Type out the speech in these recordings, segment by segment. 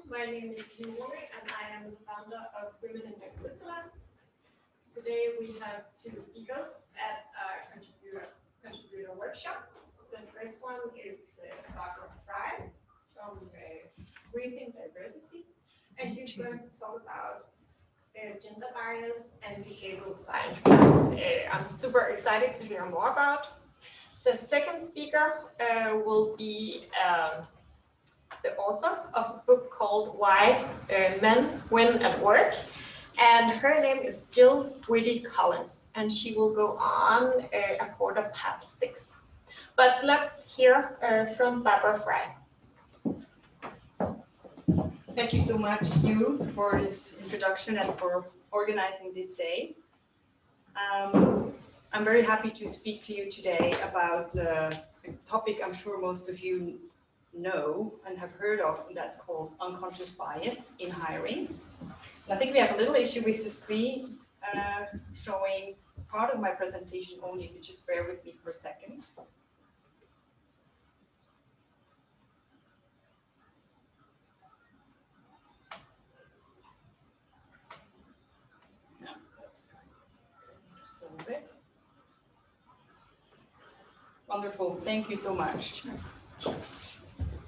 My name is Lone, and I am the founder of Women in Tech Switzerland. Today we have two speakers at our contributor workshop. The first one is Barbara Fry from Rethink Diversity, and she's going to talk about gender bias and behavioral science. I'm super excited to hear more about. The second speaker will be the author of the book called Why Men Win at Work. And her name is Georgie Collins, and she will go on 6:15. But let's hear from Barbara Fry. Thank you so much, Hugh, for this introduction and for organizing this day. I'm very happy to speak to you today about a topic I'm sure most of you know and have heard of, and that's called unconscious bias in hiring. And I think we have a little issue with the screen showing part of my presentation only. If you just bear with me for a second. No, that's just a little bit. Wonderful, thank you so much.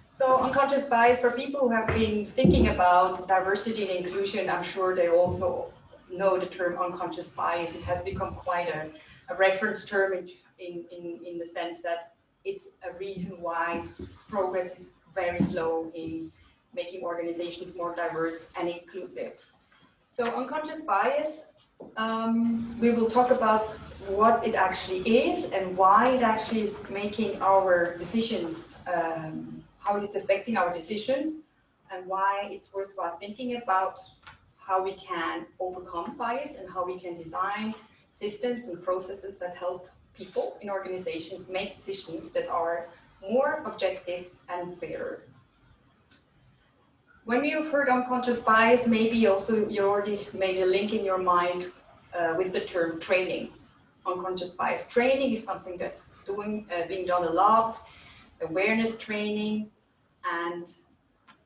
So unconscious bias, for people who have been thinking about diversity and inclusion, I'm sure they also know the term unconscious bias. It has become quite a reference term in the sense that it's a reason why progress is very slow in making organizations more diverse and inclusive. So unconscious bias, we will talk about what it actually is and why it actually is making our decisions, how is it affecting our decisions, and why it's worthwhile thinking about how we can overcome bias and how we can design systems and processes that help people in organizations make decisions that are more objective and fairer. When you've heard unconscious bias, maybe also you already made a link in your mind with the term training. Unconscious bias training is something that's being done a lot, awareness training, and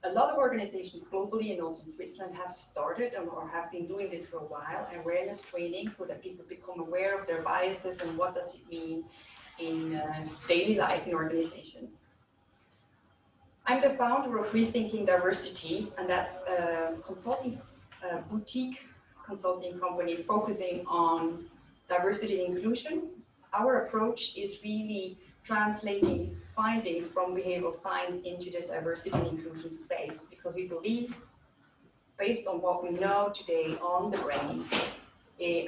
a lot of organizations globally and also in Switzerland have started or have been doing this for a while, awareness training, so that people become aware of their biases and what does it mean in daily life in organizations. I'm the founder of Rethinking Diversity, and that's a boutique consulting company focusing on diversity and inclusion. Our approach is really translating findings from behavioral science into the diversity and inclusion space, because we believe, based on what we know today on the brain,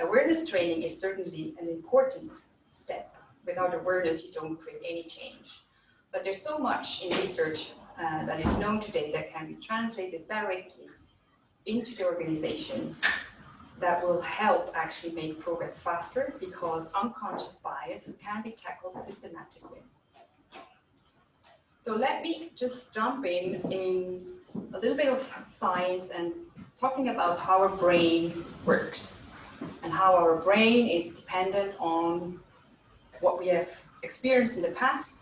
awareness training is certainly an important step. Without awareness, you don't create any change. But there's so much in research that is known today that can be translated directly into the organizations that will help actually make progress faster, because unconscious bias can be tackled systematically. So let me just jump in a little bit of science and talking about how our brain works and how our brain is dependent on what we have experienced in the past,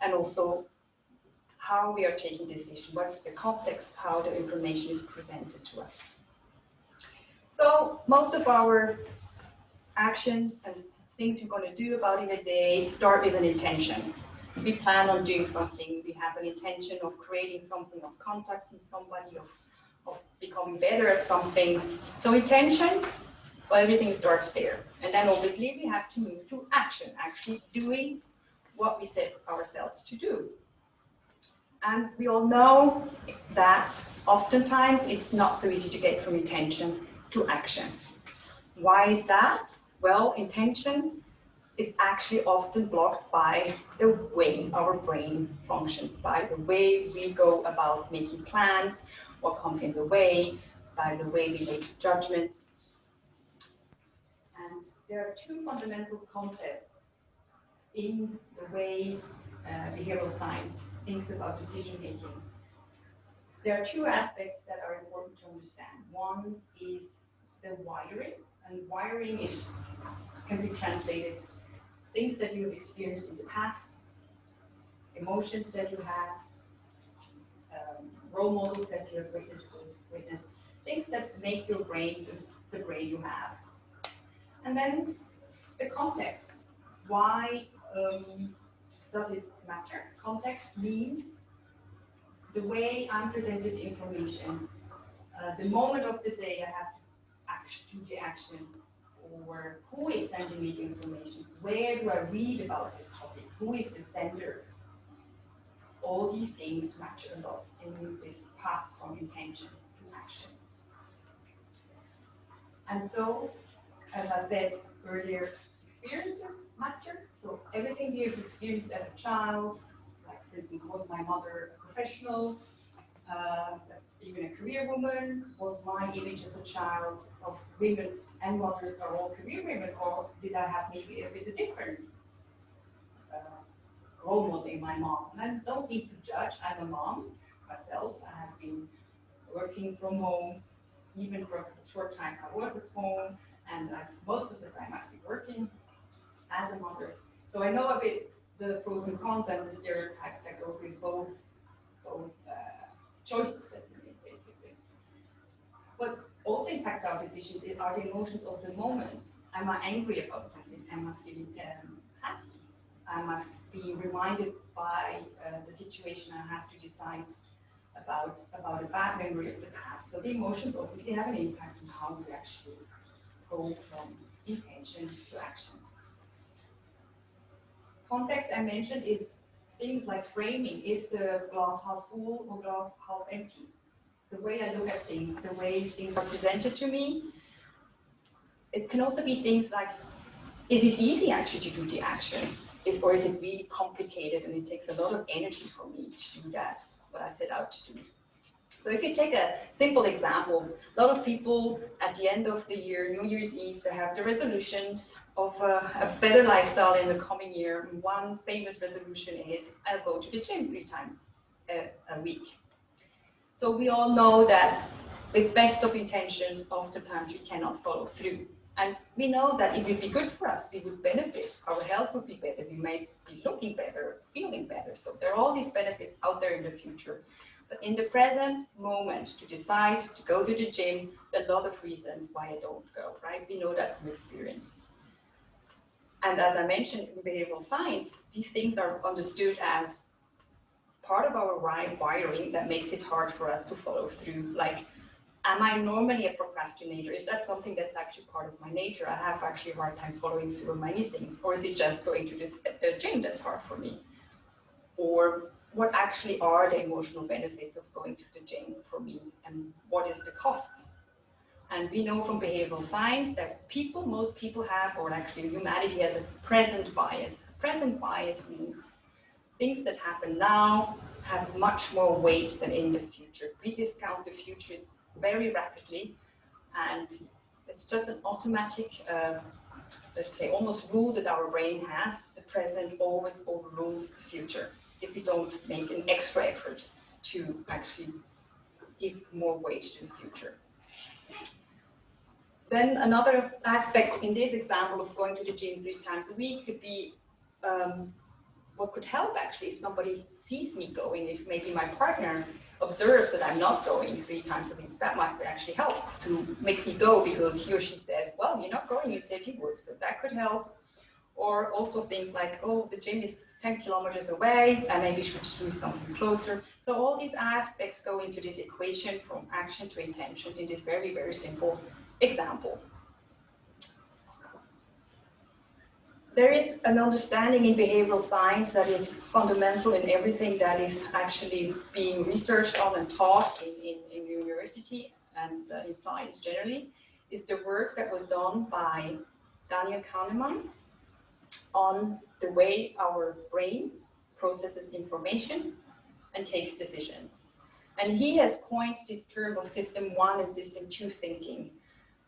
and also how we are taking decisions, what's the context, how the information is presented to us. So most of our actions and things we're going to do about in a day start with an intention. We plan on doing something, we have an intention of creating something, of contacting somebody, of becoming better at something. So intention, well, everything starts there. And then obviously we have to move to action, actually doing what we set ourselves to do. And we all know that oftentimes it's not so easy to get from intention to action. Why is that? Well, intention is actually often blocked by the way our brain functions, by the way we go about making plans, what comes in the way, by the way we make judgments. And there are two fundamental concepts in the way behavioral science thinks about decision making. There are two aspects that are important to understand. One is the wiring, and wiring can be translated things that you have experienced in the past, emotions that you have, role models that you have witnessed, things that make your brain the brain you have. And then the context. Why does it matter? Context means the way I'm presented information, the moment of the day I have to do the action, or who is sending me the information, where do I read about this topic, who is the sender. All these things matter a lot in this path from intention to action. And so, as I said earlier, experiences matter. So everything you've experienced as a child, like for instance, was my mother a professional, even a career woman? Was my image as a child of women and mothers are all career women, or did I have maybe a bit different role model in my mom? And I don't need to judge. I'm a mom myself. I have been working from home, even for a short time. I was at home, and most of the time I've been working as a mother. So I know a bit the pros and cons and the stereotypes that goes with both choices that we make, basically. What also impacts our decisions are the emotions of the moment. Am I angry about something? Am I feeling happy? Am I being reminded by the situation I have to decide about a bad memory of the past? So the emotions obviously have an impact on how we actually go from intention to action. Context I mentioned is things like framing. Is the glass half full or glass half empty? The way I look at things, the way things are presented to me. It can also be things like, is it easy actually to do the action? Or is it really complicated and it takes a lot of energy for me to do that, what I set out to do? So if you take a simple example, a lot of people at the end of the year, New Year's Eve, they have the resolutions of a better lifestyle in the coming year. One famous resolution is, I'll go to the gym 3 times a week. So we all know that with best of intentions, oftentimes we cannot follow through. And we know that it would be good for us, we would benefit, our health would be better, we might be looking better, feeling better. So there are all these benefits out there in the future. But in the present moment, to decide to go to the gym, a lot of reasons why I don't go, right? We know that from experience. And as I mentioned in behavioral science, these things are understood as part of our wiring that makes it hard for us to follow through. Like, am I normally a procrastinator? Is that something that's actually part of my nature? I have actually a hard time following through on many things. Or is it just going to the gym that's hard for me? Or what actually are the emotional benefits of going to the gym for me, and what is the cost? And we know from behavioral science that most people have, or actually humanity has, a present bias. Present bias means things that happen now have much more weight than in the future. We discount the future very rapidly, and it's just an automatic, let's say, almost rule that our brain has. The present always overrules the future if we don't make an extra effort to actually give more weight to the future. Then another aspect in this example of going to the gym 3 times a week could be what could help actually if somebody sees me going, if maybe my partner observes that I'm not going 3 times a week, that might actually help to make me go because he or she says, well, you're not going, you said you would, so that could help. Or also things like, oh, the gym is 10 kilometers away, and maybe should do something closer. So all these aspects go into this equation from action to intention in this very, very simple example. There is an understanding in behavioral science that is fundamental in everything that is actually being researched on and taught in university and in science generally, is the work that was done by Daniel Kahneman on the way our brain processes information and takes decisions. And he has coined this term of system 1 and system 2 thinking.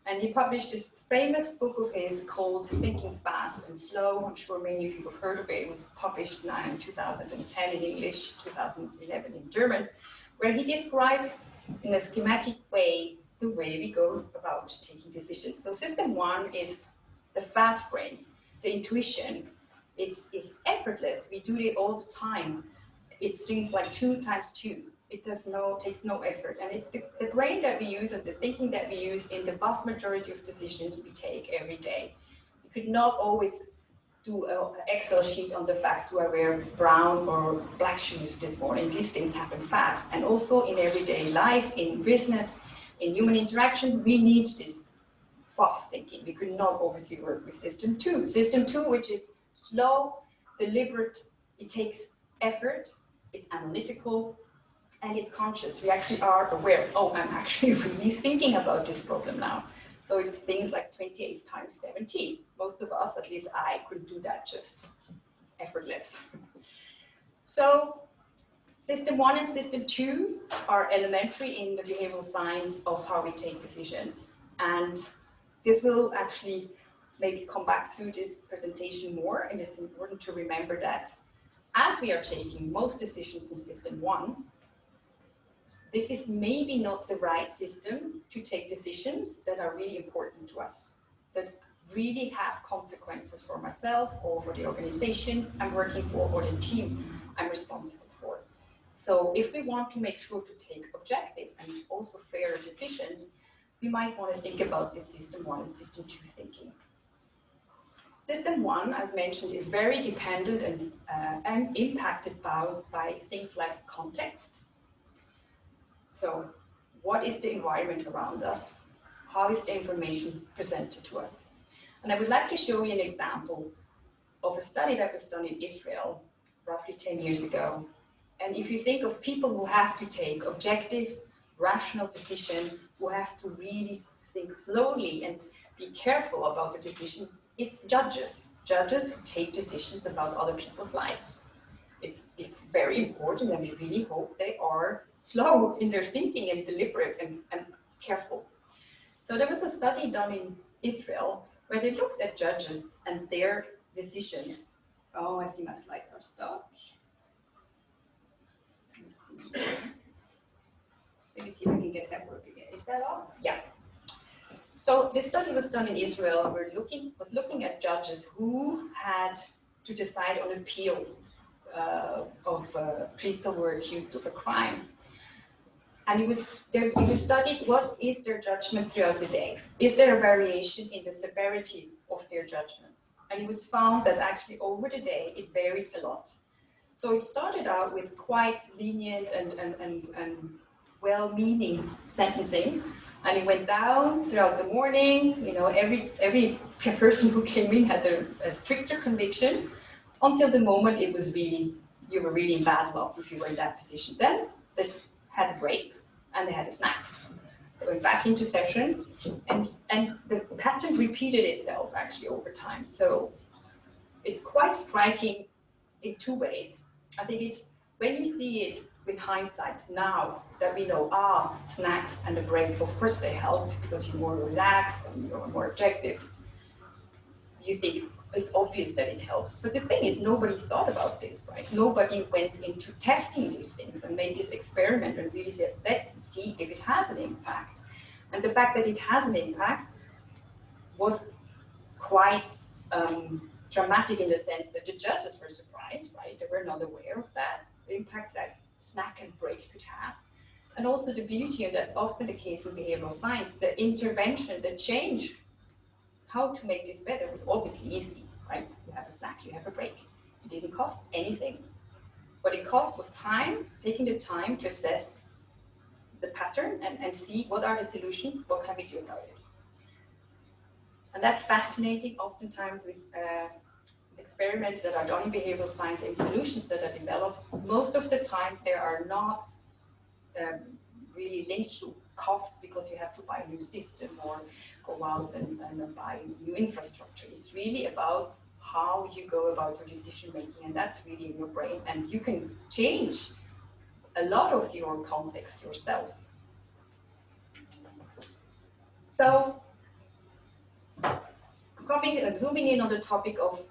And he published this famous book of his called Thinking Fast and Slow. I'm sure many of you have heard of it. It was published now in 2010 in English, 2011 in German, where he describes in a schematic way the way we go about taking decisions. So system 1 is the fast brain, the intuition. It's effortless. We do it all the time. It's things like 2 times 2. It takes no effort. And it's the brain that we use and the thinking that we use in the vast majority of decisions we take every day. You could not always do an Excel sheet on the fact, do I wear brown or black shoes this morning? These things happen fast. And also in everyday life, in business, in human interaction, we need this fast thinking. We could not obviously work with system 2. System 2, which is slow, deliberate, it takes effort, it's analytical, and it's conscious. We actually are aware, oh, I'm actually really thinking about this problem now. So it's things like 28 times 17. Most of us, at least I, could do that just effortless. So system 1 and system 2 are elementary in the behavioral science of how we take decisions. And this will actually maybe come back through this presentation more, and it's important to remember that as we are taking most decisions in system 1, this is maybe not the right system to take decisions that are really important to us, that really have consequences for myself or for the organization I'm working for or the team I'm responsible for. So if we want to make sure to take objective and also fair decisions, we might want to think about this system 1 and system 2 thinking. System 1, as mentioned, is very dependent and impacted by things like context. So what is the environment around us? How is the information presented to us? And I would like to show you an example of a study that was done in Israel roughly 10 years ago. And if you think of people who have to take objective, rational decisions, who have to really think slowly and be careful about the decisions, it's judges who take decisions about other people's lives. It's very important, and we really hope they are slow in their thinking and deliberate and careful. So there was a study done in Israel where they looked at judges and their decisions. Oh, I see my slides are stuck. Let me see if I can get that working. Is that on? Yeah. So this study was done in Israel. We're looking at judges who had to decide on appeal of people who were accused of a crime. And it was studied what is their judgment throughout the day. Is there a variation in the severity of their judgments? And it was found that actually over the day it varied a lot. So it started out with quite lenient and well-meaning sentencing, and it went down throughout the morning. You know, every person who came in had a stricter conviction until the moment it was really, you were really in bad luck if you were in that position. Then they had a break and they had a snack. They went back into session, and the pattern repeated itself actually over time. So it's quite striking in two ways. I think it's when you see it with hindsight now that we know, snacks and a break, of course they help because you're more relaxed and you're more objective. You think it's obvious that it helps. But the thing is, nobody thought about this, right? Nobody went into testing these things and made this experiment and really said, let's see if it has an impact. And the fact that it has an impact was quite dramatic in the sense that the judges were surprised, right? They were not aware of that, the impact that snack and break could have. And also the beauty, and that's often the case in behavioral science, the intervention, the change, how to make this better was obviously easy, right? You have a snack, you have a break. It didn't cost anything. What it cost was time, taking the time to assess the pattern and see what are the solutions, what can we do about it. And that's fascinating oftentimes with experiments that are done in behavioral science and solutions that are developed. Most of the time they are not really linked to costs because you have to buy a new system or go out and buy new infrastructure. It's really about how you go about your decision making, and that's really in your brain, and you can change a lot of your context yourself. So zooming in on the topic of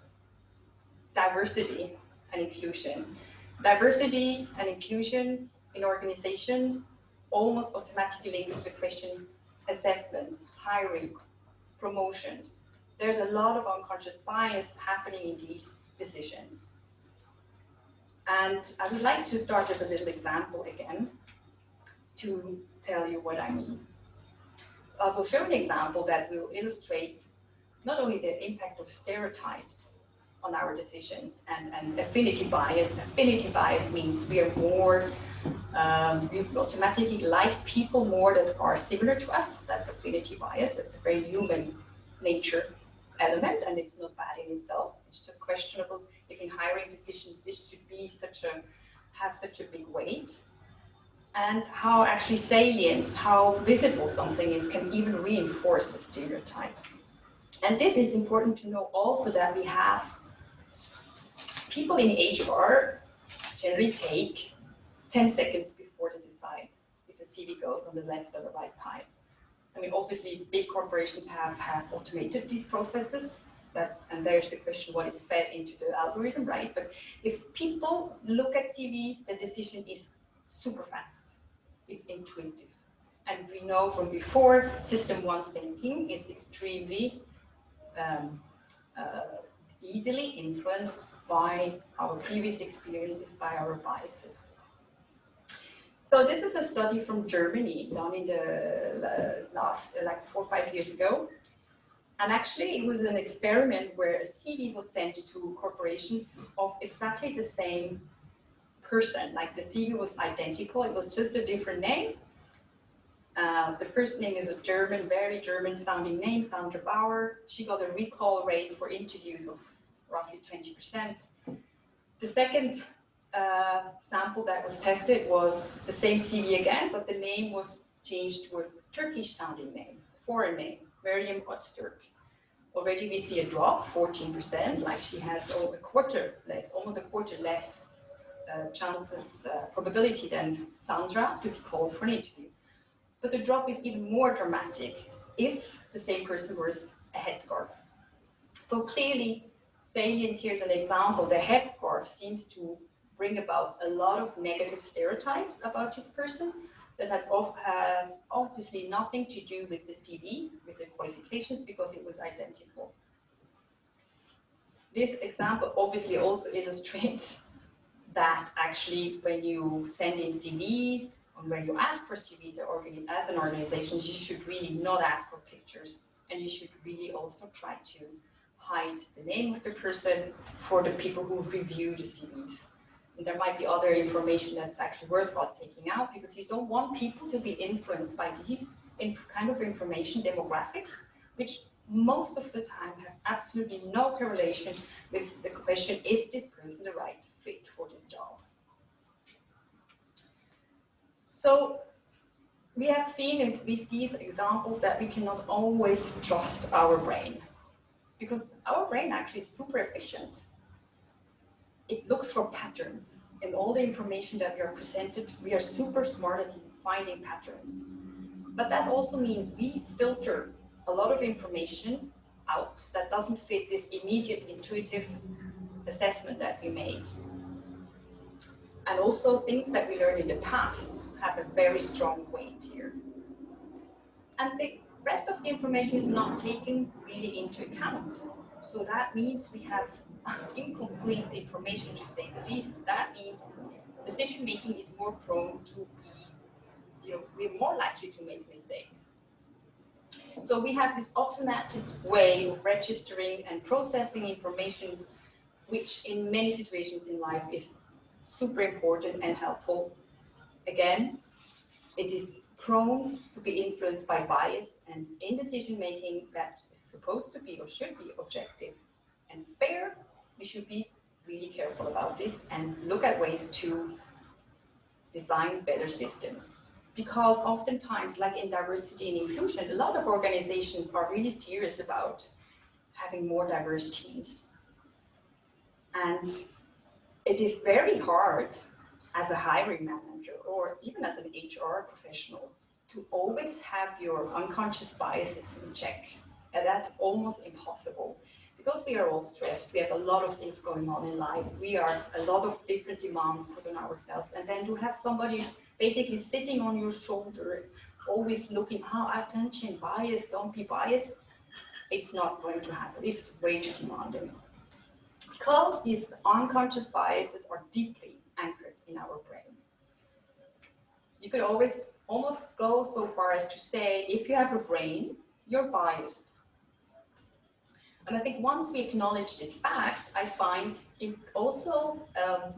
diversity and inclusion. Diversity and inclusion in organizations almost automatically links to the question assessments, hiring, promotions. There's a lot of unconscious bias happening in these decisions. And I would like to start with a little example again. to tell you what I mean. I will show an example that will illustrate not only the impact of stereotypes on our decisions and affinity bias. Affinity bias means we are more, we automatically like people more that are similar to us. That's affinity bias. That's a very human nature element, and it's not bad in itself. It's just questionable if in hiring decisions this should be have such a big weight. And how actually salience, how visible something is, can even reinforce a stereotype. And this is important to know also, that we have people in HR generally take 10 seconds before they decide if a CV goes on the left or the right pile. I mean, obviously, big corporations have automated these processes, and there's the question, what is fed into the algorithm, right? But if people look at CVs, the decision is super fast. It's intuitive. And we know from before, system one thinking is extremely easily influenced by our previous experiences, by our biases. So this is a study from Germany done in the last, like 4 or 5 years ago. And actually it was an experiment where a CV was sent to corporations of exactly the same person. Like the CV was identical, it was just a different name. The first name is a German, very German sounding name, Sandra Bauer. She got a recall rate for interviews of roughly 20%. The second sample that was tested was the same CV again, but the name was changed to a Turkish sounding name, foreign name, Meryem Öztürk. Already we see a drop, 14%, like she has almost a quarter less chances, probability than Sandra to be called for an interview. But the drop is even more dramatic if the same person wears a headscarf. So clearly, salience here is an example. The headscarf seems to bring about a lot of negative stereotypes about this person that have obviously nothing to do with the CV, with the qualifications, because it was identical. This example obviously also illustrates that actually when you send in CVs, and when you ask for CVs as an organization, you should really not ask for pictures, and you should really also try to hide the name of the person for the people who review the CVs. And there might be other information that's actually worthwhile taking out, because you don't want people to be influenced by these kind of information demographics, which most of the time have absolutely no correlation with the question, is this person the right fit for this job? So we have seen with these examples that we cannot always trust our brain, because our brain actually is super efficient. It looks for patterns. In all the information that we are presented, we are super smart at finding patterns. But that also means we filter a lot of information out that doesn't fit this immediate intuitive assessment that we made. And also things that we learned in the past have a very strong weight here. And the rest of the information is not taken really into account. So that means we have incomplete information, to say the least. That means decision making is more prone to be, we're more likely to make mistakes. So we have this automatic way of registering and processing information, which in many situations in life is super important and helpful. Again, it is prone to be influenced by bias, and in decision making that is supposed to be or should be objective and fair, we should be really careful about this and look at ways to design better systems. Because oftentimes, like in diversity and inclusion, a lot of organizations are really serious about having more diverse teams. And it is very hard as a hiring manager or even as an HR professional to always have your unconscious biases in check. And that's almost impossible because we are all stressed. We have a lot of things going on in life. We are a lot of different demands put on ourselves. And then to have somebody basically sitting on your shoulder, always looking, attention, bias, don't be biased, it's not going to happen. It's way too demanding. Because these unconscious biases are deeply anchored in our brain. You could always almost go so far as to say, if you have a brain, you're biased. And I think once we acknowledge this fact, I find it also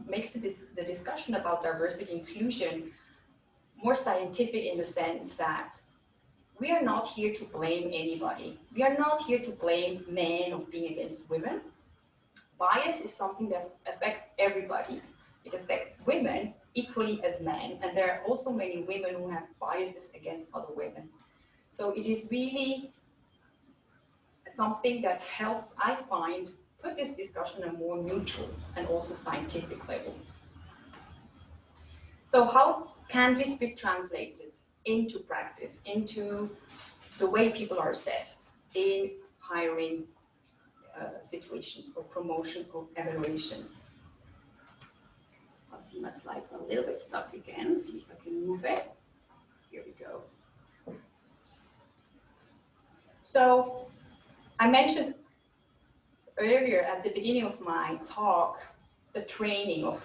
makes the discussion about diversity inclusion more scientific in the sense that we are not here to blame anybody. We are not here to blame men of being against women. Bias is something that affects everybody. It affects women equally as men, and there are also many women who have biases against other women. So it is really something that helps, I find, put this discussion on a more neutral and also scientific level. So how can this be translated into practice, into the way people are assessed in hiring situations or promotion or evaluations? I'll see my slides are a little bit stuck again, see if I can move it. Here we go. So I mentioned earlier at the beginning of my talk the training of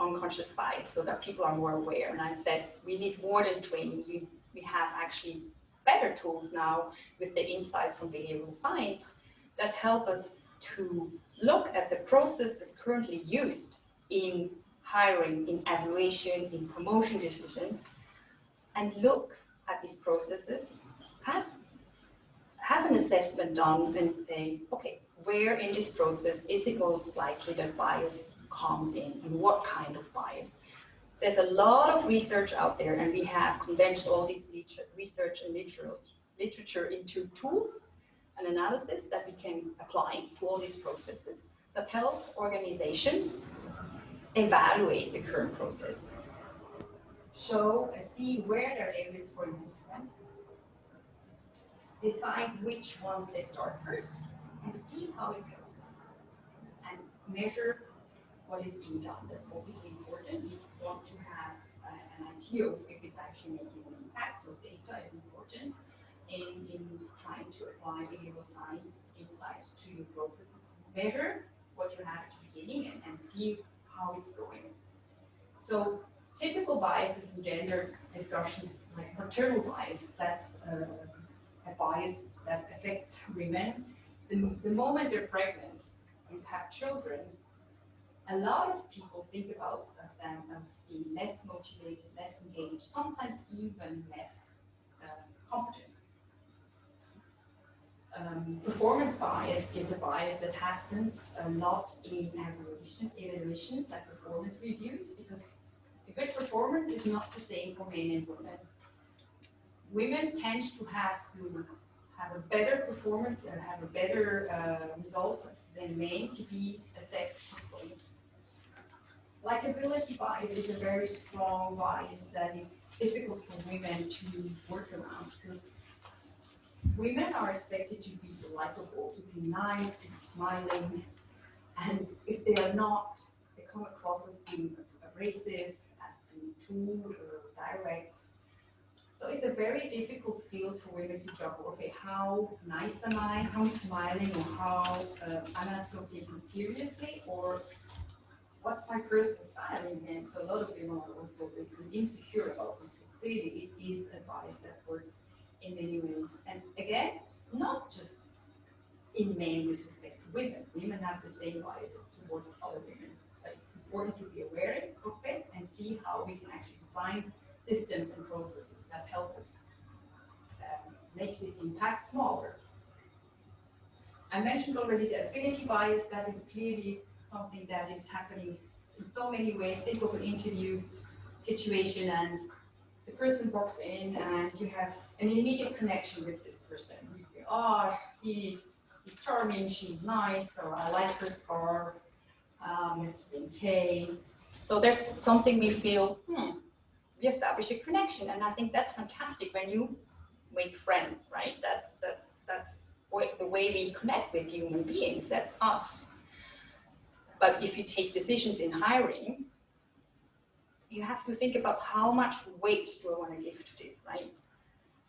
unconscious bias so that people are more aware. And I said we need more than training. We have actually better tools now with the insights from behavioral science that help us to look at the processes currently used in hiring, in evaluation, in promotion decisions, and look at these processes, have an assessment done and say, okay, where in this process is it most likely that bias comes in, and what kind of bias? There's a lot of research out there, and we have condensed all these research and literature into tools and analysis that we can apply to all these processes that help organizations evaluate the current process, see where there are areas for improvement, decide which ones they start first, and see how it goes, and measure what is being done. That's obviously important. We want to have an idea of if it's actually making an impact, so data is important in trying to apply behavioral science insights to your processes. Measure what you have at the beginning and see how it's going. So typical biases in gender discussions, like maternal bias, that's a bias that affects women. The moment they're pregnant and have children, a lot of people think about them as being less motivated, less engaged, sometimes even less competent. Performance bias is a bias that happens a lot in evaluations like performance reviews, because a good performance is not the same for men and women. Women tend to have a better performance and have a better results than men to be assessed equally. Likability bias is a very strong bias that is difficult for women to work around, because women are expected to be likable, to be nice, to be smiling, and if they are not, they come across as being abrasive, as being too direct. So it's a very difficult field for women to juggle. Okay, how nice am I? How smiling, or how am I still taken seriously, or what's my personal style? And so a lot of women are also really insecure about this. But clearly, it is a bias that works in many ways. And again, not just in men with respect to women. Women have the same bias towards other women. But it's important to be aware of it and see how we can actually design systems and processes that help us make this impact smaller. I mentioned already the affinity bias. That is clearly something that is happening in so many ways. Think of an interview situation and the person walks in and you have an immediate connection with this person. You feel, oh, he's charming, she's nice, so I like her scarf, we have the same taste. So there's something we feel, we establish a connection, and I think that's fantastic when you make friends, right? That's the way we connect with human beings. That's us. But if you take decisions in hiring, you have to think about how much weight do I want to give to this, right?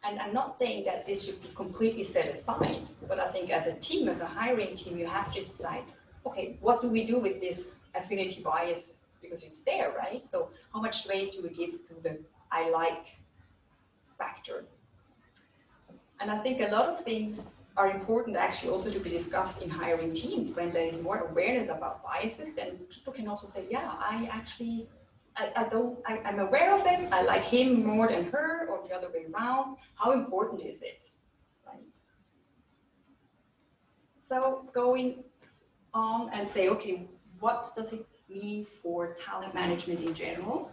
And I'm not saying that this should be completely set aside, but I think as a team, as a hiring team, you have to decide, okay, what do we do with this affinity bias? Because it's there, right? So how much weight do we give to the I like And I think a lot of things are important actually also to be discussed in hiring teams. When there is more awareness about biases, then people can also say, yeah, I'm aware of it, I like him more than her, or the other way around. How important is it, right? So going on and say, okay, what does it mean for talent management in general?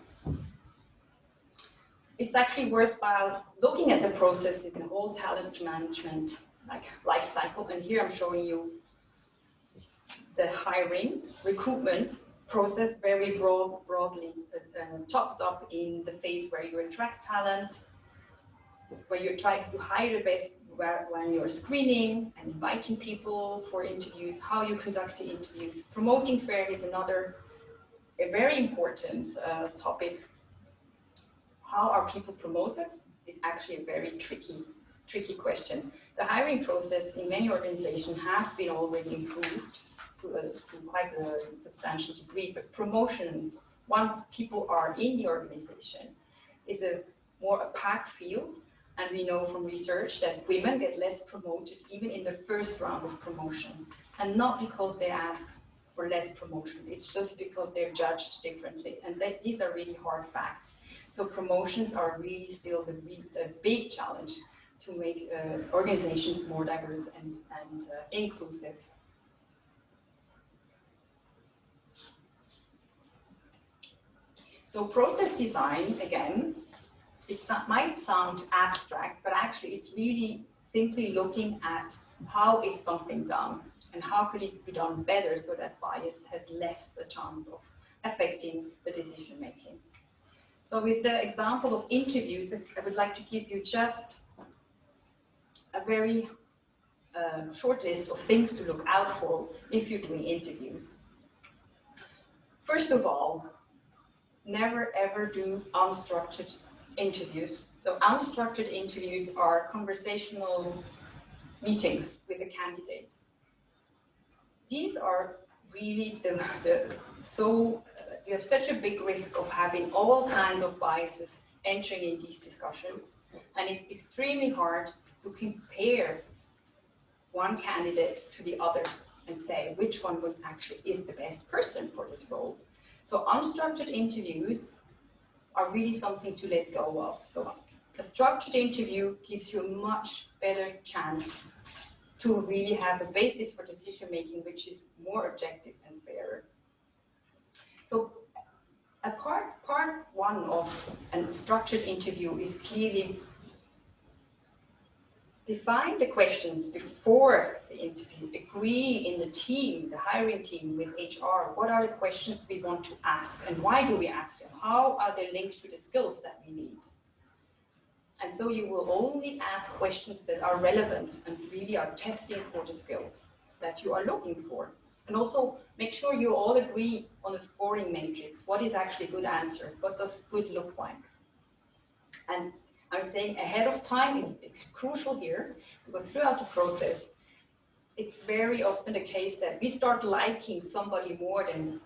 It's actually worthwhile looking at the process in the whole talent management life cycle. And here I'm showing you the hiring, recruitment process very broadly chopped up in the phase where you attract talent, where you're trying to hire the best, when you're screening and inviting people for interviews, how you conduct the interviews. Promoting fair is another a very important topic. How are people promoted is actually a very tricky question. The hiring process in many organizations has been already improved to quite a substantial degree, but promotions, once people are in the organization, is a more opaque field. And we know from research that women get less promoted even in the first round of promotion, and not because they ask for less promotion. It's just because they're judged differently, and these are really hard facts. So promotions are really still the big challenge to make organizations more diverse and inclusive. So process design, again, it might sound abstract, but actually it's really simply looking at how is something done and how could it be done better so that bias has less a chance of affecting the decision making. So with the example of interviews, I would like to give you just a very short list of things to look out for if you're doing interviews. First of all, never ever do unstructured interviews. So unstructured interviews are conversational meetings with a candidate. These are really you have such a big risk of having all kinds of biases entering in these discussions, and it's extremely hard to compare one candidate to the other and say which one is the best person for this role. So unstructured interviews are really something to let go of. So a structured interview gives you a much better chance to really have a basis for decision making, which is more objective and fairer. So a part one of a structured interview is clearly define the questions before the interview, agree in the team, the hiring team with HR, what are the questions we want to ask and why do we ask them? How are they linked to the skills that we need? And so you will only ask questions that are relevant and really are testing for the skills that you are looking for. And also make sure you all agree on a scoring matrix. What is actually a good answer? What does good look like? And I'm saying ahead of time is crucial here, because throughout the process, it's very often the case that we start liking somebody more than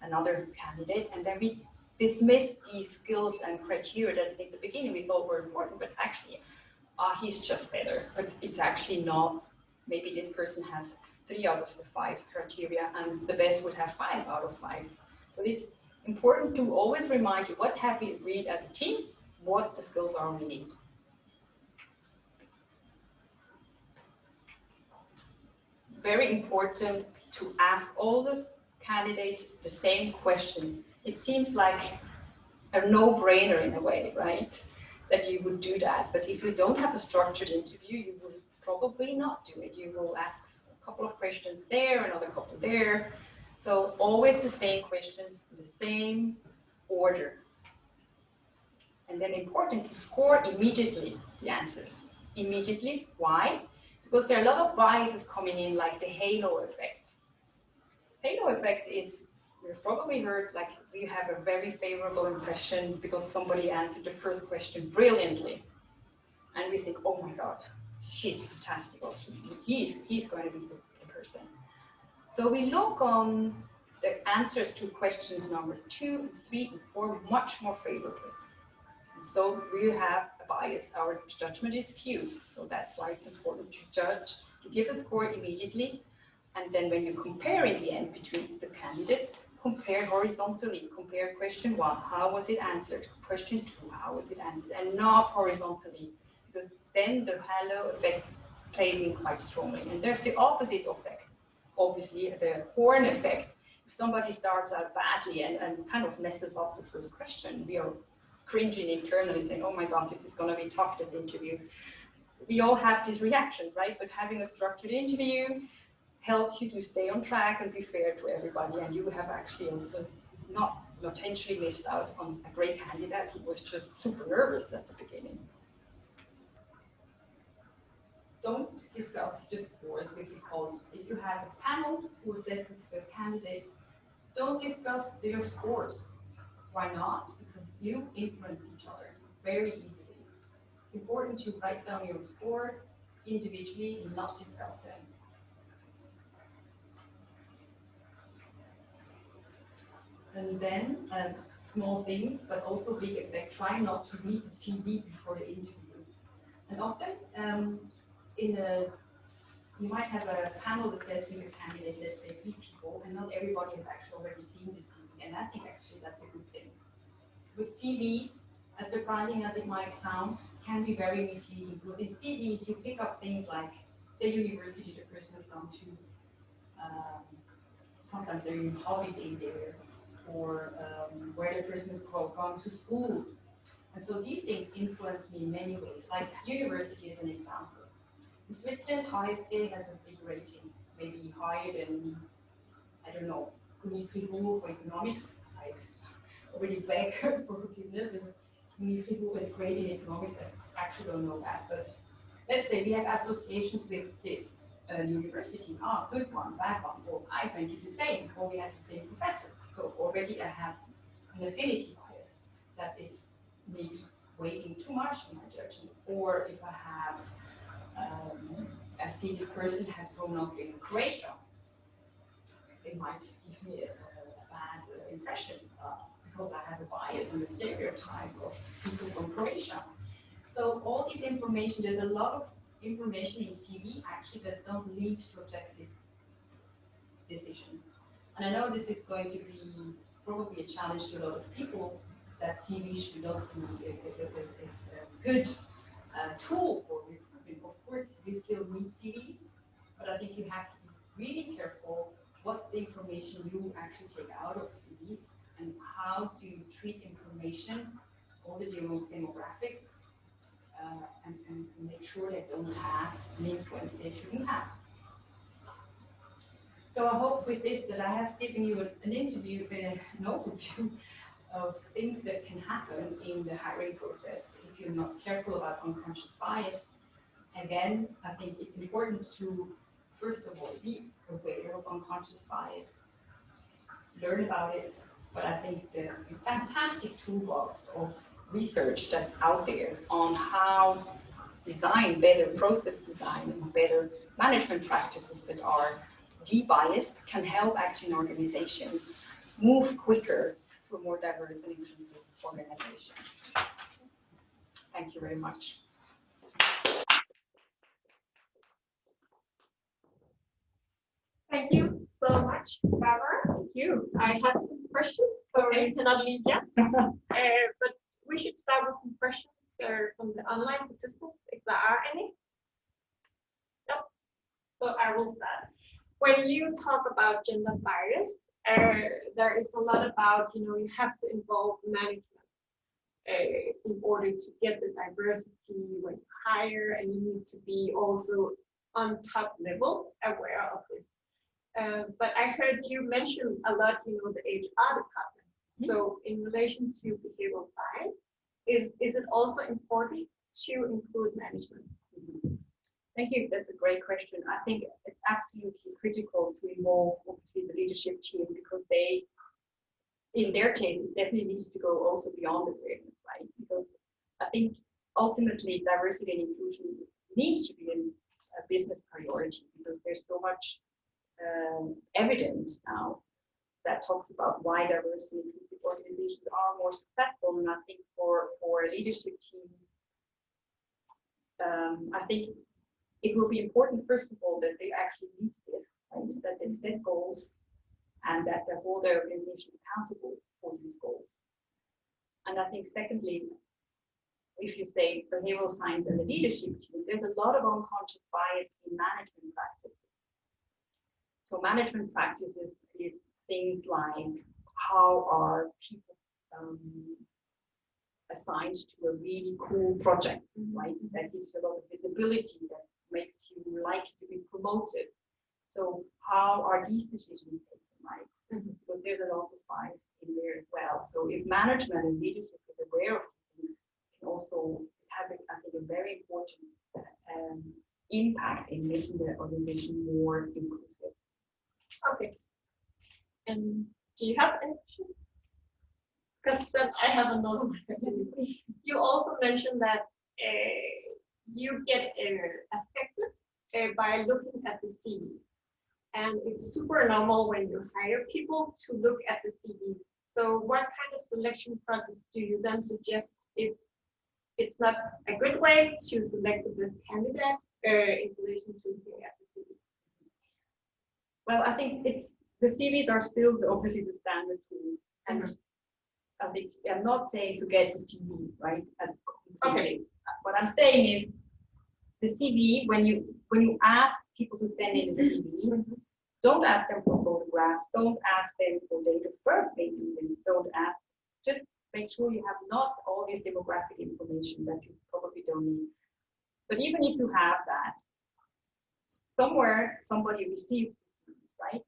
another candidate, and then we dismiss these skills and criteria that in the beginning we thought were important, but actually, he's just better. But it's actually not. Maybe this person has 3 out of the 5 criteria, and the best would have 5 out of 5. So it's important to always remind you, what have we agreed as a team, what the skills are we need. Very important to ask all the candidates the same question. It seems like a no-brainer in a way, right? That you would do that. But if you don't have a structured interview, you will probably not do it. You will ask a couple of questions there, another couple there. So always the same questions in the same order. And then important to score immediately the answers. Immediately. Why? Because there are a lot of biases coming in, like the halo effect. Halo effect is, you've probably heard, like we have a very favorable impression because somebody answered the first question brilliantly. And we think, oh my God, she's fantastic, or he's going to be the person. So we look on the answers to questions number 2, 3, and 4 much more favorably. And so we have a bias, our judgment is skewed. So that's why it's important to give a score immediately. And then when you compare in the end between the candidates, compare horizontally. Compare question 1, how was it answered? Question 2, how was it answered? And not horizontally, because then the halo effect plays in quite strongly. And there's the opposite effect, obviously, the horn effect. If somebody starts out badly and kind of messes up the first question, we are cringing internally saying, oh my God, this is going to be tough, this interview. We all have these reactions, right? But having a structured interview helps you to stay on track and be fair to everybody. And you have actually also not potentially missed out on a great candidate who was just super nervous at the beginning. Don't discuss the scores with your colleagues. If you have a panel who assesses the candidate, don't discuss their scores. Why not? Because you influence each other very easily. It's important to write down your score individually and not discuss them. And then a small thing, but also big effect, try not to read the CV before the interview. And often, you might have a panel assessing a candidate, let's say 3 people, and not everybody has actually already seen the CV. And I think actually that's a good thing. With CVs, as surprising as it might sound, can be very misleading, because in CVs you pick up things like the university the person has gone to, sometimes there are hobbies in there, or where the person has gone to school. And so these things influence me in many ways, like university as an example. In Switzerland, HSG has a big rating, maybe higher than, I don't know, Uni-Fribourg for economics. I already beg for forgiveness. Uni-Fribourg is great in economics, I actually don't know that. But let's say we have associations with this university. Ah, good one, bad one. Well, I went to the same, or we have the same professor. So already I have an affinity bias that is maybe weighting too much in my judgment. Or if I have a seated person has grown up in Croatia, it might give me a bad impression because I have a bias and a stereotype of people from Croatia. So all this information, there's a lot of information in CV actually that don't lead to objective decisions. And I know this is going to be probably a challenge to a lot of people, that CV should not be a good tool for recruitment. Of course, you still need CVs, but I think you have to be really careful what the information you actually take out of CVs and how to treat information, all the demographics, and make sure they don't have an influence they shouldn't have. So I hope with this that I have given you an interview, an overview of things that can happen in the hiring process if you're not careful about unconscious bias. Again, I think it's important to, first of all, be aware of unconscious bias, learn about it, but I think the fantastic toolbox of research that's out there on how design better process design and better management practices that are de-biased can help actually an organization move quicker for more diverse and inclusive organizations. Thank you very much. Thank you so much, Barbara. Thank you. I have some questions, so I cannot leave yet. But we should start with some questions from the online participants, if there are any. Nope. So I will start. When you talk about gender bias, there is a lot about, you have to involve management in order to get the diversity when you hire, and you need to be also on top level aware of this. But I heard you mention a lot, the HR department. So in relation to behavioral bias, is it also important to include management? Thank you. That's a great question. I think it's absolutely critical to involve, obviously, the leadership team, because they, in their case, it definitely needs to go also beyond awareness, right? Because I think ultimately diversity and inclusion needs to be a business priority, because there's so much evidence now that talks about why diverse and inclusive organizations are more successful. And I think for a leadership team, I think it will be important, first of all, that they actually meet this, right? That they set goals and that they hold their organization accountable for these goals. And I think, secondly, if you say behavioral science and the leadership team, there's a lot of unconscious bias in management practices. So management practices is things like how are people assigned to a really cool project, right? That gives you a lot of visibility, that makes you likely to be promoted. So how are these decisions taken, right? Because there's a lot of bias in there as well. So if management and leadership is aware of things, can also has, I think, a very important impact in making the organization more inclusive. Okay. And do you have any questions? Because then I have another one. You also mentioned that you get affected by looking at the CVs. And it's super normal when you hire people to look at the CVs. So what kind of selection process do you then suggest if it's not a good way to select the best candidate in relation to looking at the CVs? Well, I think the CVs are still obviously the standard tool. And I think I'm not saying to get the CV, right? Okay. What I'm saying is the CV, when you ask people to send in a CV, don't ask them for photographs, don't ask them for date of birth, maybe even don't ask, just make sure you have not all this demographic information that you probably don't need. But even if you have that, somewhere somebody receives the CV, right?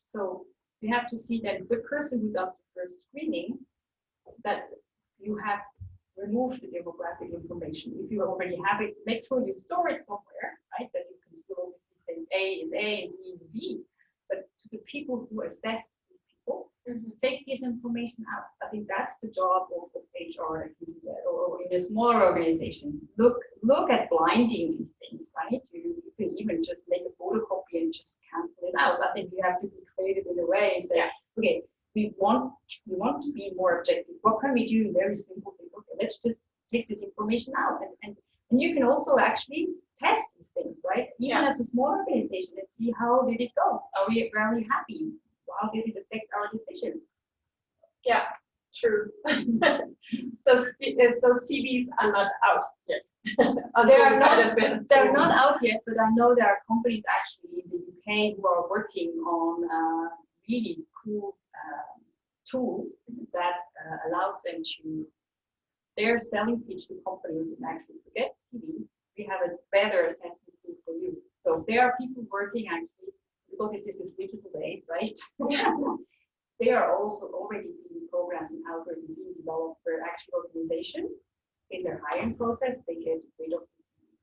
So you have to see that the person who does the first screening, that you have removed the demographic information. If you already have it, make sure you store it somewhere, right? That you can still obviously say A is A and B is B. But to the people who assess these people, take this information out. I think that's the job of HR, or in a smaller organization. Look at blinding these things, right? You can even just make a photocopy and just cancel it out. I think you have to be creative in a way and say, okay, we want to be more objective. What can we do? Very simple things. Okay, let's just take this information out, and you can also actually test these things, right? Even as a small organization, and see how did it go. Are we happy? How did it affect our decisions? Yeah, true. So CVs are not out yet. They're not out yet, but I know there are companies actually in the UK who are working on a really cool tool that allows them to, their selling pitch to companies is actually forget CV. We have a better assessment tool for you. So there are people working actually, because it is this digital days, right? They are also already being programs and algorithms being developed for actual organizations. In their hiring process, they get rid of CV.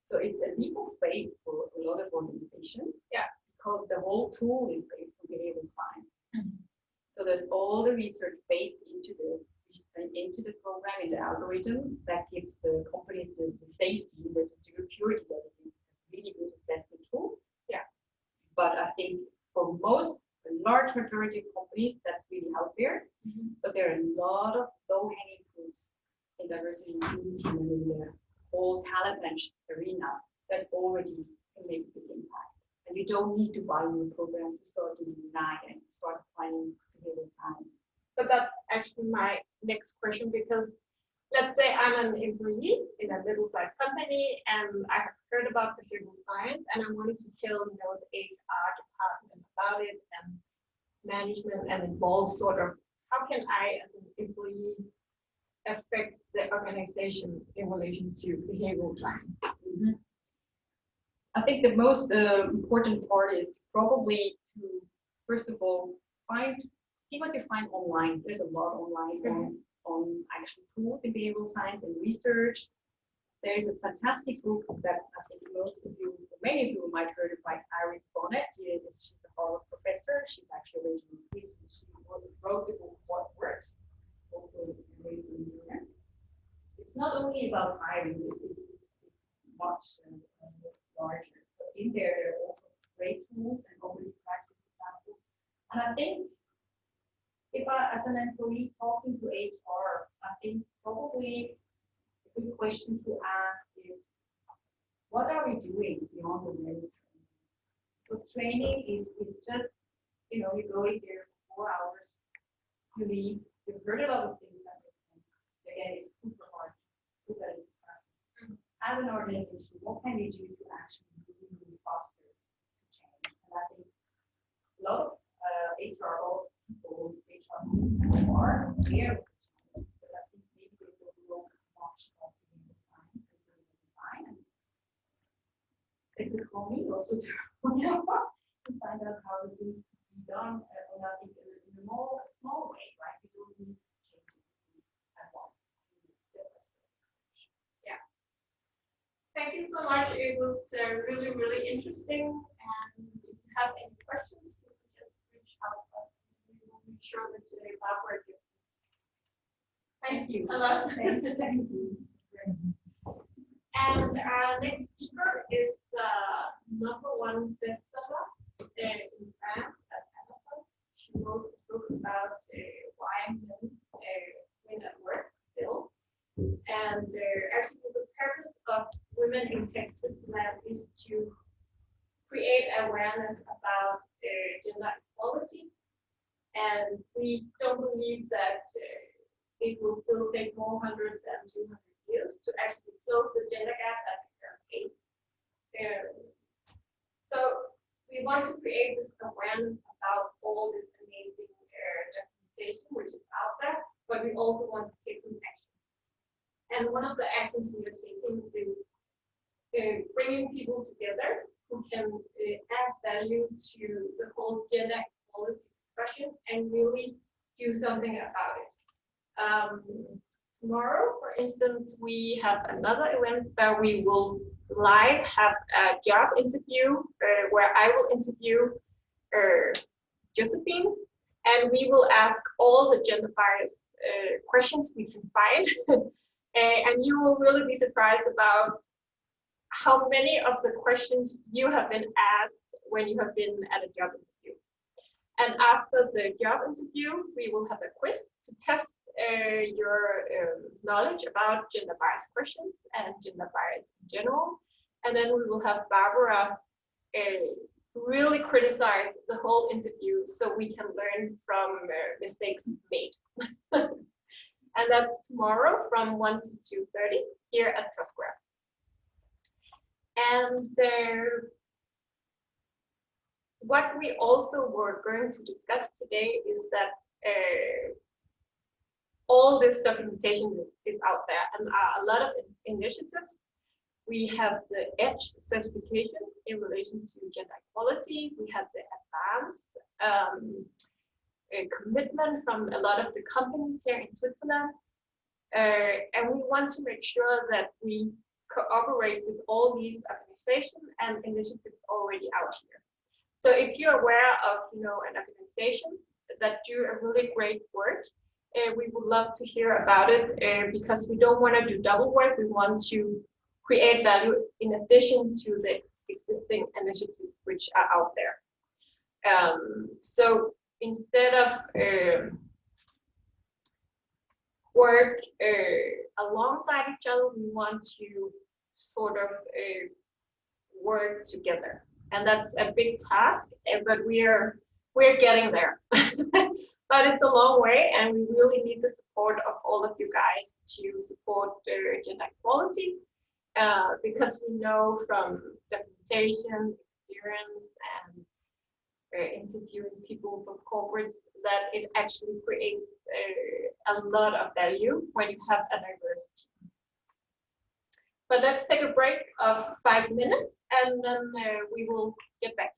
So it's a leap of faith for a lot of organizations. Because the whole tool is based on behavioral science. So there's all the research baked into the program, in the algorithm that gives the companies the safety, the security that it is a really good assessment tool. But I think for the large majority of companies, that's really out there. But there are a lot of low-hanging fruits in diversity and inclusion and in the whole talent arena that already can make a big impact. And you don't need to buy a new program to start doing and start applying behavioral science. But that's actually my next question, because let's say I'm an employee in a middle-sized company and I have heard about behavioral science and I wanted to tell the HR department about it and management and involve sort of how can I as an employee affect the organization in relation to behavioral science. I think the most important part is probably to, first of all, see what you find online. There's a lot online on actual tools in behavioral science and research. There's a fantastic book that I think many of you might have heard of, by Iris Bonnet. She's a Harvard professor. She's actually originally Swiss. She wrote the book What Works. Also, it's not only about hiring. It's much larger. But in there are also great tools and already practice examples. And I think if as an employee talking to HR, I think probably a good question to ask is, what are we doing beyond the awareness training? Because training is just, you know, you go in there for 4 hours, you leave, you've heard a lot of things that make sense. Again, it's super hard to put that into practice. As an organization, what can we do to actually move faster to change? And I think a lot of HR, all people, HR are aware of the change, but I think maybe they don't know much about doing the science and doing the design. And they could call me also to find out how the things can be done, and I think in a more small way, right? We don't need to change it at once, step by step. Yeah. Thank you so much. It was really, really interesting. And if you have any questions, you can just reach out to us. We will make sure that you elaborate. Thank you. Hello. Thank you. And our next speaker is the #1 bestseller in France at Amazon. She wrote a book about why men win at work still. And actually, the purpose of Women in Tech Switzerland is to create awareness about gender equality. And we don't believe that it will still take more 100 and 200 years to actually close the gender gap at the current pace. So we want to create this awareness about all this amazing documentation which is out there, but we also want to take some action. And one of the actions we are taking is bringing people together who can add value to the whole gender equality discussion and really do something about it. Tomorrow, for instance, we have another event where we will live have a job interview where I will interview Josephine, and we will ask all the gender bias questions we can find. And you will really be surprised about how many of the questions you have been asked when you have been at a job interview. And after the job interview, we will have a quiz to test your knowledge about gender bias questions and gender bias in general. And then we will have Barbara really criticize the whole interview so we can learn from mistakes made. And that's tomorrow from 1 to 2:30 here at Trustgraph. And what we also were going to discuss today is that all this documentation is out there, and a lot of initiatives. We have the EDGE certification in relation to gender equality. We have the advanced commitment from a lot of the companies here in Switzerland. And we want to make sure that we cooperate with all these organizations and initiatives already out here. So if you're aware of, an organization that do a really great work, we would love to hear about it because we don't want to do double work. We want to create value in addition to the existing initiatives which are out there. So instead of work alongside each other, we want to sort of work together. And that's a big task, but we're getting there. But it's a long way, and we really need the support of all of you guys to support gender equality, because we know from documentation, experience, and interviewing people from corporates that it actually creates a lot of value when you have a diverse team. But let's take a break of 5 minutes, and then we will get back.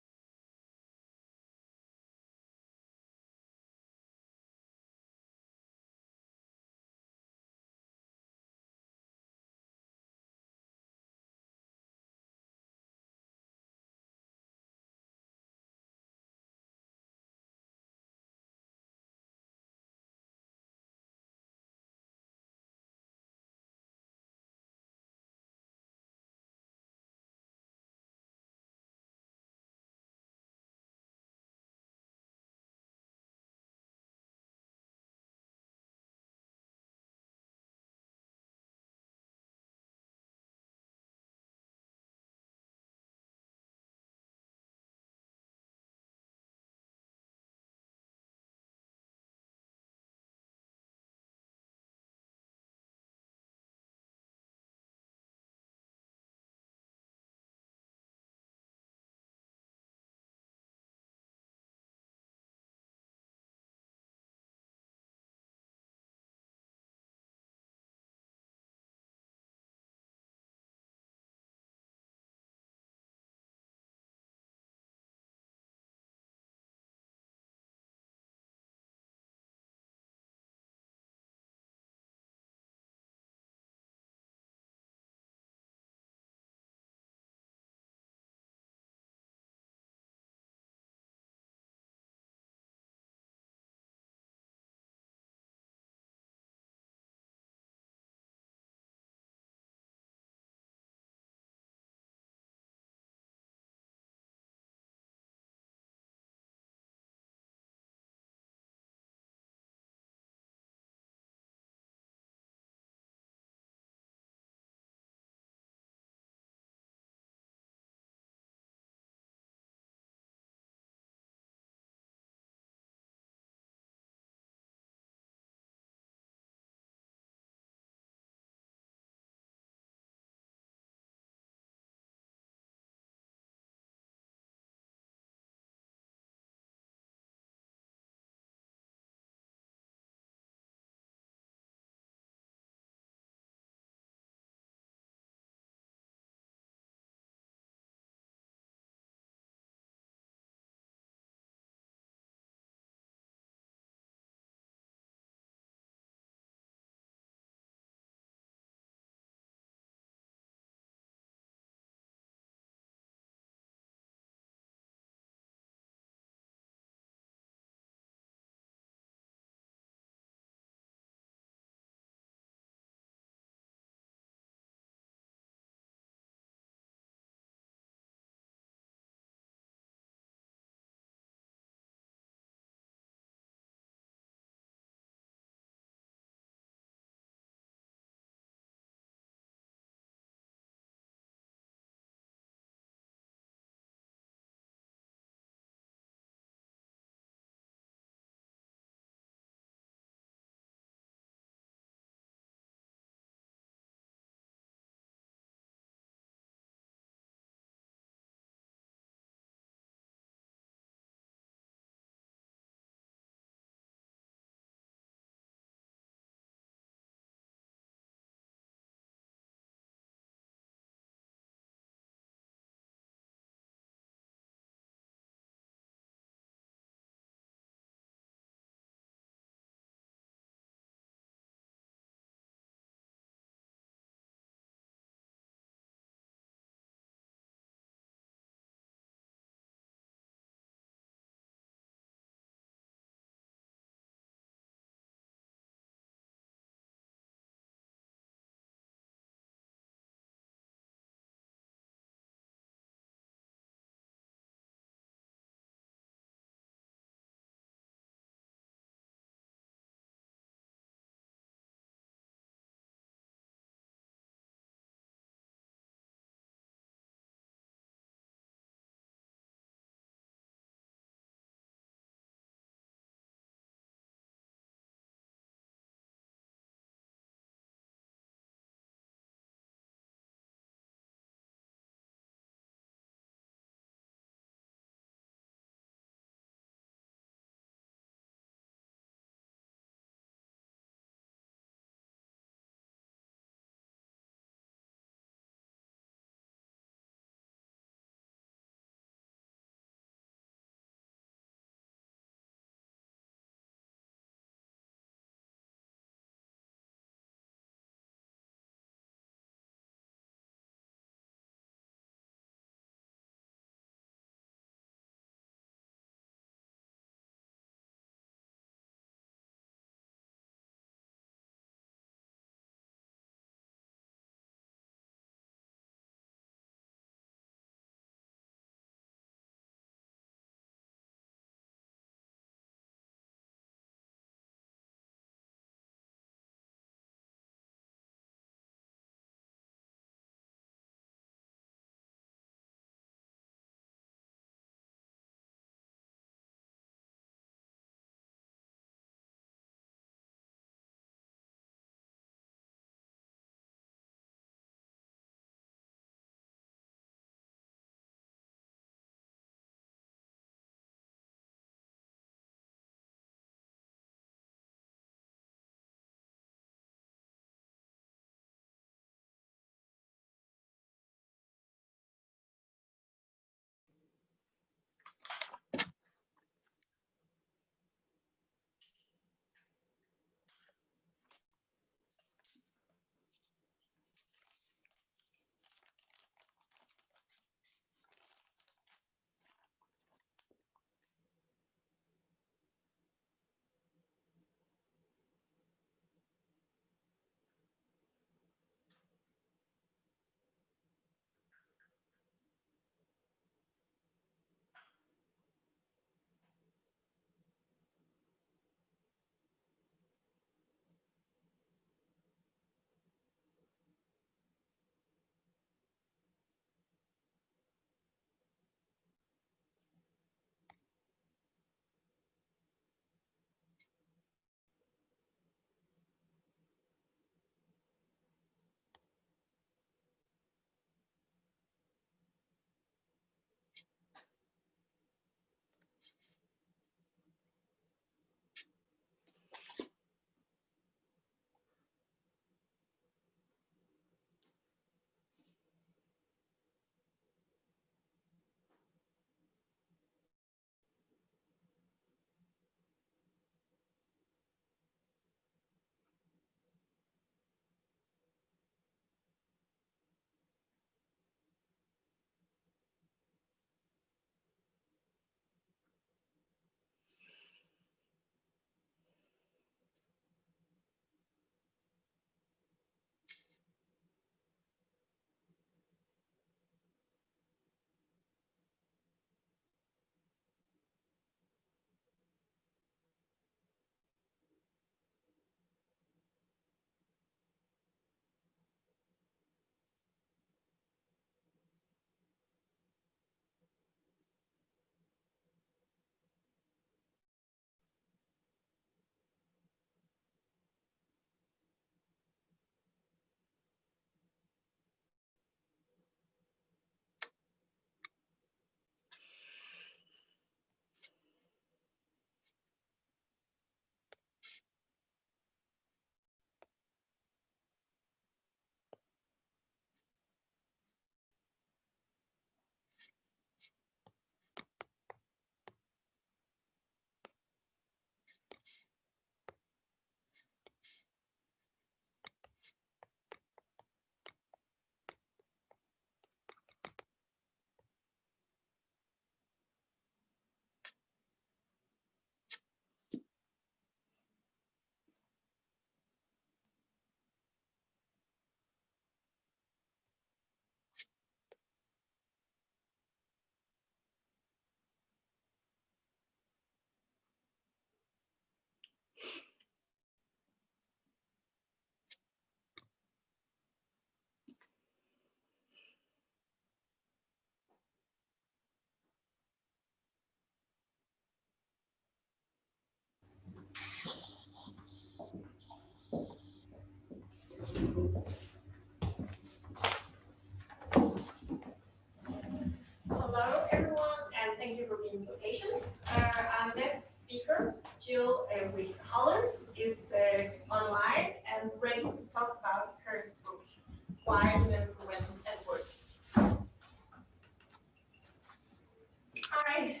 Hi.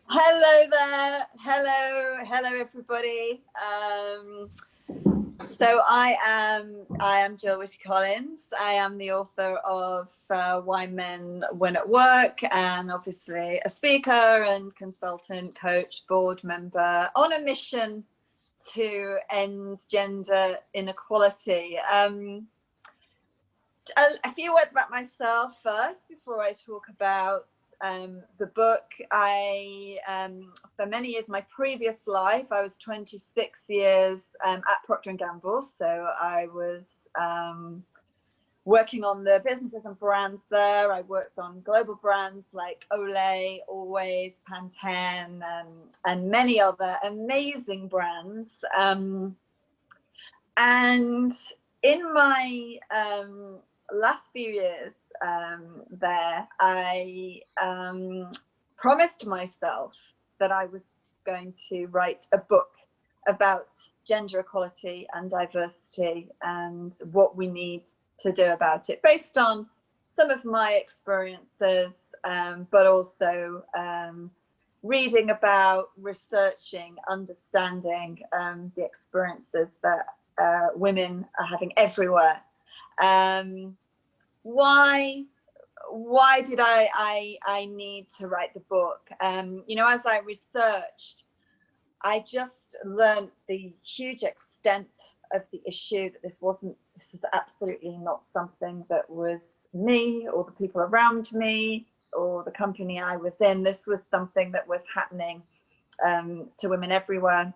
Hello there. Hello everybody. So I am Georgie Collins. I am the author of Why Men Win at Work, and obviously a speaker and consultant, coach, board member on a mission to end gender inequality. A few words about myself first before I talk about the book. For many years, my previous life, I was 26 years at Procter & Gamble. So I was working on the businesses and brands there. I worked on global brands like Olay, Always, Pantene, and many other amazing brands. And in my last few years there, I promised myself that I was going to write a book about gender equality and diversity and what we need to do about it, based on some of my experiences, but also reading about, researching, understanding the experiences that women are having everywhere. Why did I need to write the book? You know, as I researched, I just learned the huge extent of the issue, that this was absolutely not something that was me or the people around me or the company I was in. This was something that was happening to women everywhere,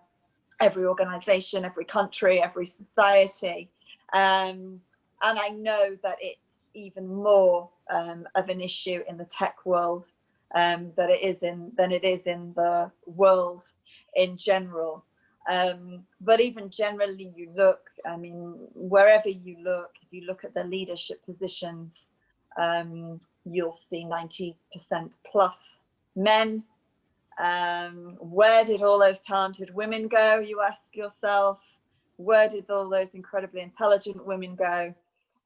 every organization, every country, every society. And I know that it's even more of an issue in the tech world than it is in the world in general. But even generally, you look, I mean, wherever you look, if you look at the leadership positions, you'll see 90% plus men. Where did all those talented women go, you ask yourself? Where did all those incredibly intelligent women go?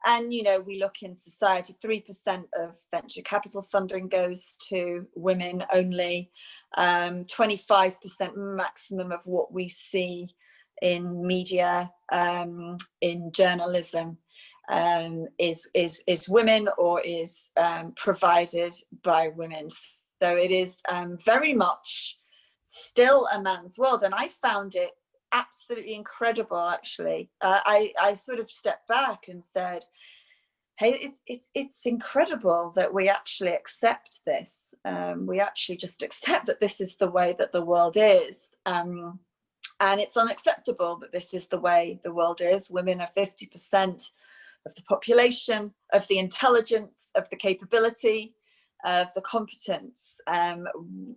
And, you know, we look in society, 3% of venture capital funding goes to women only. 25% maximum of what we see in media, in journalism, is women, or is provided by women. So it is very much still a man's world. And I found it absolutely incredible, actually. I sort of stepped back and said, hey, it's incredible that we actually accept this. We actually just accept that this is the way that the world is. And it's unacceptable that this is the way the world is. Women are 50% of the population, of the intelligence, of the capability, of the competence.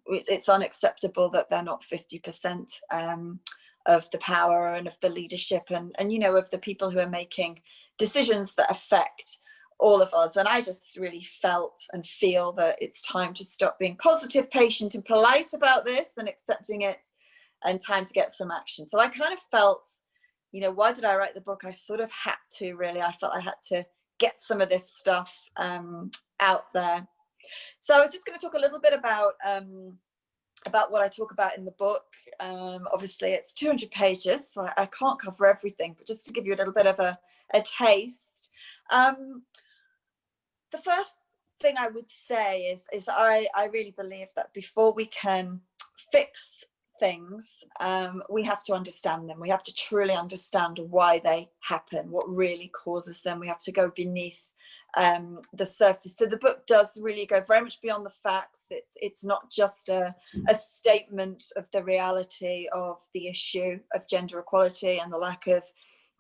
It's unacceptable that they're not 50% of the power and of the leadership and you know, of the people who are making decisions that affect all of us. And I just really felt and feel that it's time to stop being positive, patient and polite about this and accepting it, and time to get some action. So I kind of felt, you know, why did I write the book? I sort of had to, really. I felt I had to get some of this stuff out there. So I was just going to talk a little bit about what I talk about in the book. Obviously it's 200 pages, so I can't cover everything, but just to give you a little bit of a taste. The first thing I would say is I really believe that before we can fix things, we have to understand them. We have to truly understand why they happen, what really causes them. We have to go beneath the surface. So the book does really go very much beyond the facts. It's not just a statement of the reality of the issue of gender equality and the lack of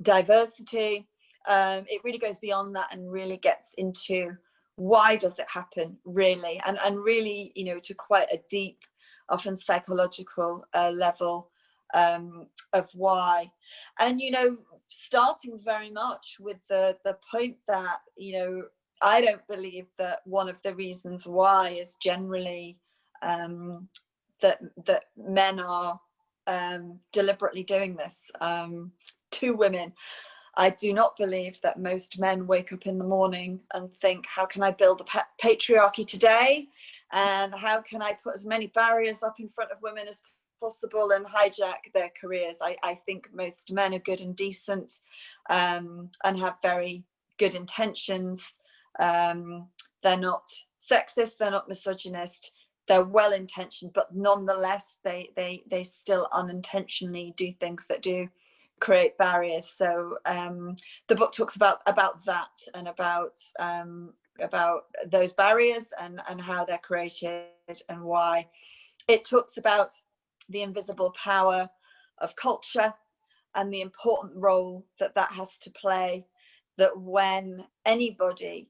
diversity. It really goes beyond that and really gets into why does it happen, really, and really, you know, to quite a deep, often psychological level of why. And, you know, starting very much with the point that, you know, I don't believe that one of the reasons why is generally that men are deliberately doing this to women. I do not believe that most men wake up in the morning and think, how can I build a patriarchy today? and how can I put as many barriers up in front of women as possible and hijack their careers. I think most men are good and decent, and have very good intentions. They're not sexist, they're not misogynist, they're well intentioned, but nonetheless they still unintentionally do things that do create barriers. So the book talks about that, and about those barriers and how they're created and why. It talks about the invisible power of culture and the important role that has to play, that when anybody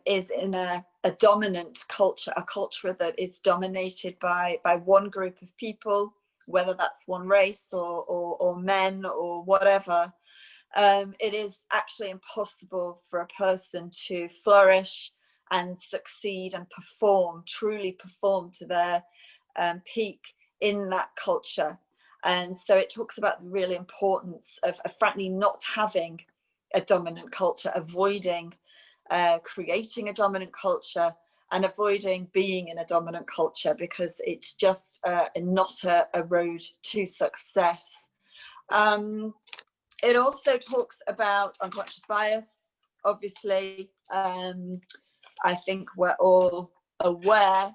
is in a dominant culture, a culture that is dominated by one group of people, whether that's one race or men or whatever, it is actually impossible for a person to flourish and succeed and truly perform to their peak in that culture. And so it talks about the real importance of frankly not having a dominant culture, avoiding creating a dominant culture, and avoiding being in a dominant culture, because it's just not a road to success. It also talks about unconscious bias. Obviously, I think we're all aware,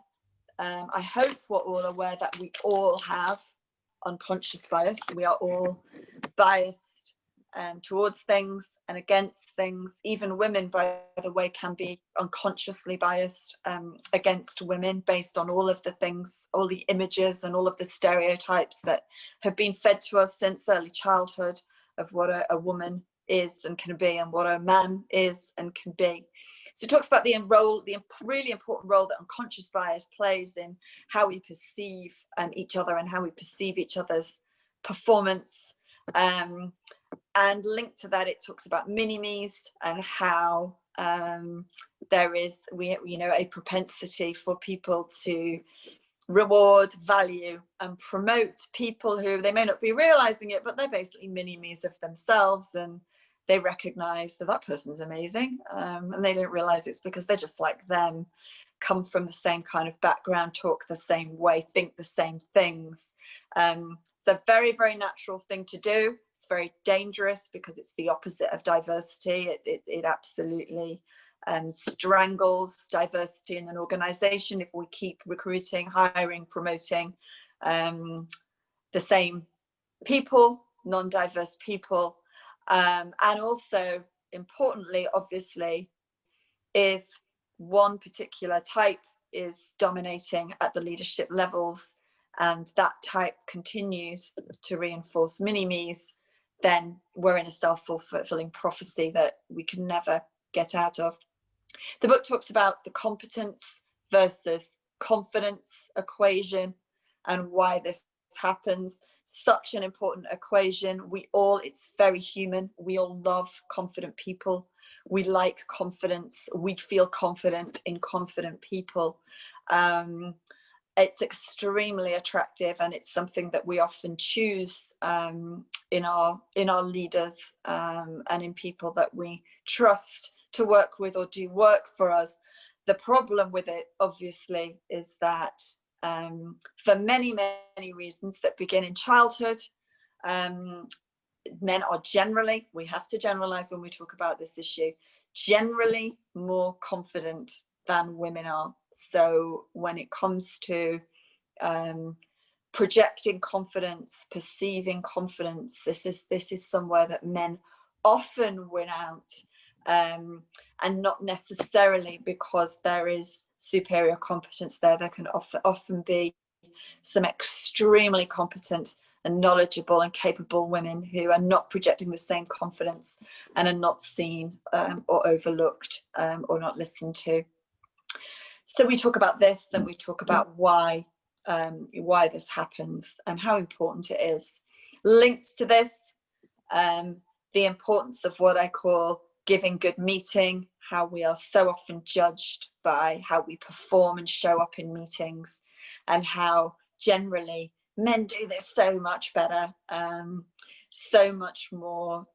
I hope we're all aware that we all have unconscious bias. We are all biased towards things and against things. Even women, by the way, can be unconsciously biased against women, based on all of the things, all the images and all of the stereotypes that have been fed to us since early childhood of what a woman is and can be, and what a man is and can be. So it talks about the really important role that unconscious bias plays in how we perceive each other and how we perceive each other's performance. And linked to that, it talks about mini-me's and how there is a propensity for people to reward, value and promote people who they may not be realizing it, but they're basically mini-me's of themselves, and they recognize that person's amazing, and they don't realize it's because they're just like them, come from the same kind of background, talk the same way, think the same things. It's a very, very natural thing to do. It's very dangerous because it's the opposite of diversity. It absolutely strangles diversity in an organization if we keep recruiting, hiring, promoting the same people, non-diverse people. And also, importantly, obviously, if one particular type is dominating at the leadership levels and that type continues to reinforce mini-me's, then we're in a self-fulfilling prophecy that we can never get out of. The book talks about the competence versus confidence equation and why this happens. Such an important equation. It's very human. We all love confident people. We like confidence. We feel confident in confident people. It's extremely attractive, and it's something that we often choose in our leaders and in people that we trust to work with or do work for us. The problem with it, obviously, is that for many, many reasons that begin in childhood, men are generally, we have to generalize when we talk about this issue, generally more confident than women are. So when it comes to projecting confidence, perceiving confidence, this is somewhere that men often win out, and not necessarily because there is superior competence there. There can often be some extremely competent and knowledgeable and capable women who are not projecting the same confidence and are not seen or overlooked or not listened to. So we talk about this, then we talk about why this happens and how important it is. Linked to this, the importance of what I call giving good meeting, how we are so often judged by how we perform and show up in meetings, and how generally men do this so much better, so much more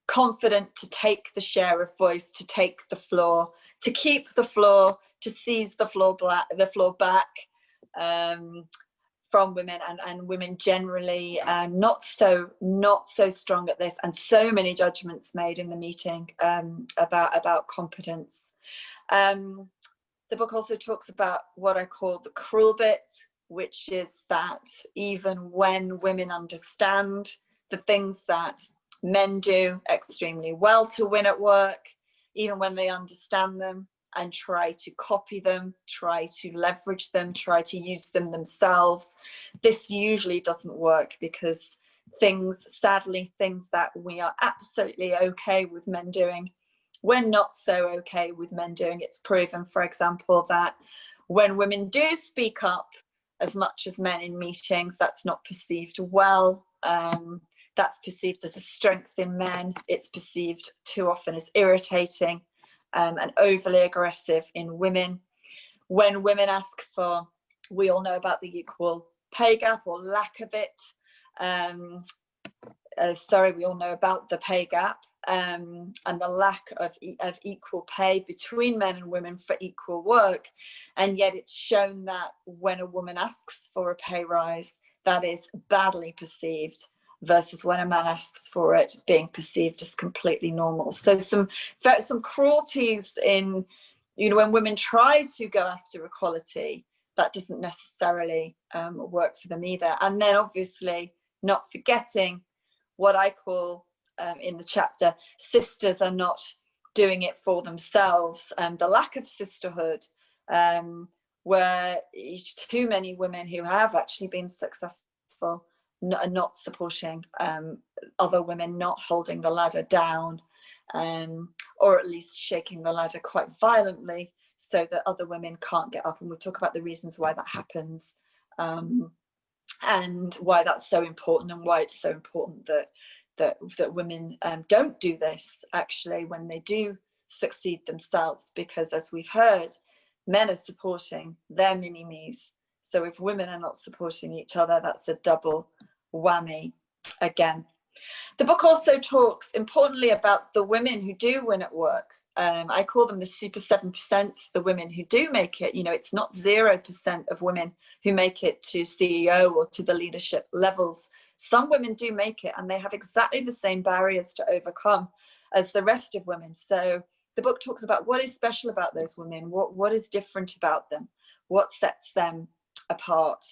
confident to take the share of voice, to take the floor, to keep the floor, to seize the floor back from women, and women generally not so strong at this, and so many judgments made in the meeting about competence. The book also talks about what I call the cruel bit, which is that even when women understand the things that men do extremely well to win at work, even when they understand them and try to copy them, try to leverage them, try to use them themselves, this usually doesn't work, because sadly, things that we are absolutely okay with men doing, we're not so okay with men doing. It's proven, for example, that when women do speak up as much as men in meetings, that's not perceived well. That's perceived as a strength in men. It's perceived too often as irritating and overly aggressive in women. When women ask for, we all know about the equal pay gap or lack of it. We all know about the pay gap and the lack of equal pay between men and women for equal work. And yet it's shown that when a woman asks for a pay rise, that is badly perceived, versus when a man asks for it being perceived as completely normal. So some cruelties in, when women try to go after equality, that doesn't necessarily work for them either. And then obviously not forgetting what I call in the chapter, sisters are not doing it for themselves, the lack of sisterhood, where too many women who have actually been successful are not supporting other women, not holding the ladder down, or at least shaking the ladder quite violently so that other women can't get up. And we'll talk about the reasons why that happens, and why that's so important, and why it's so important that women don't do this actually when they do succeed themselves, because as we've heard, men are supporting their mini-me's. So if women are not supporting each other, that's a double whammy again. The book also talks importantly about the women who do win at work. I call them the super 7%, the women who do make it. It's not 0% of women who make it to CEO or to the leadership levels. Some women do make it, and they have exactly the same barriers to overcome as the rest of women. So the book talks about what is special about those women, what is different about them, what sets them apart.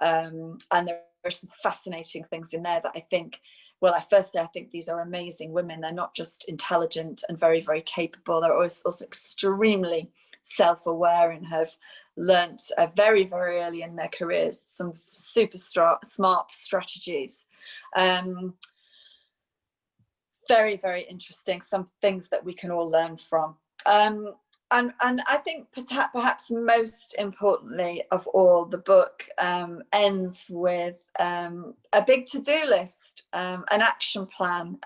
And there are some fascinating things in there that I think, I think these are amazing women. They're not just intelligent and very, very capable. They're also extremely self-aware and have learnt very, very early in their careers some super smart strategies. Very, very interesting. Some things that we can all learn from. And I think perhaps most importantly of all, the book ends with a big to-do list, an action plan.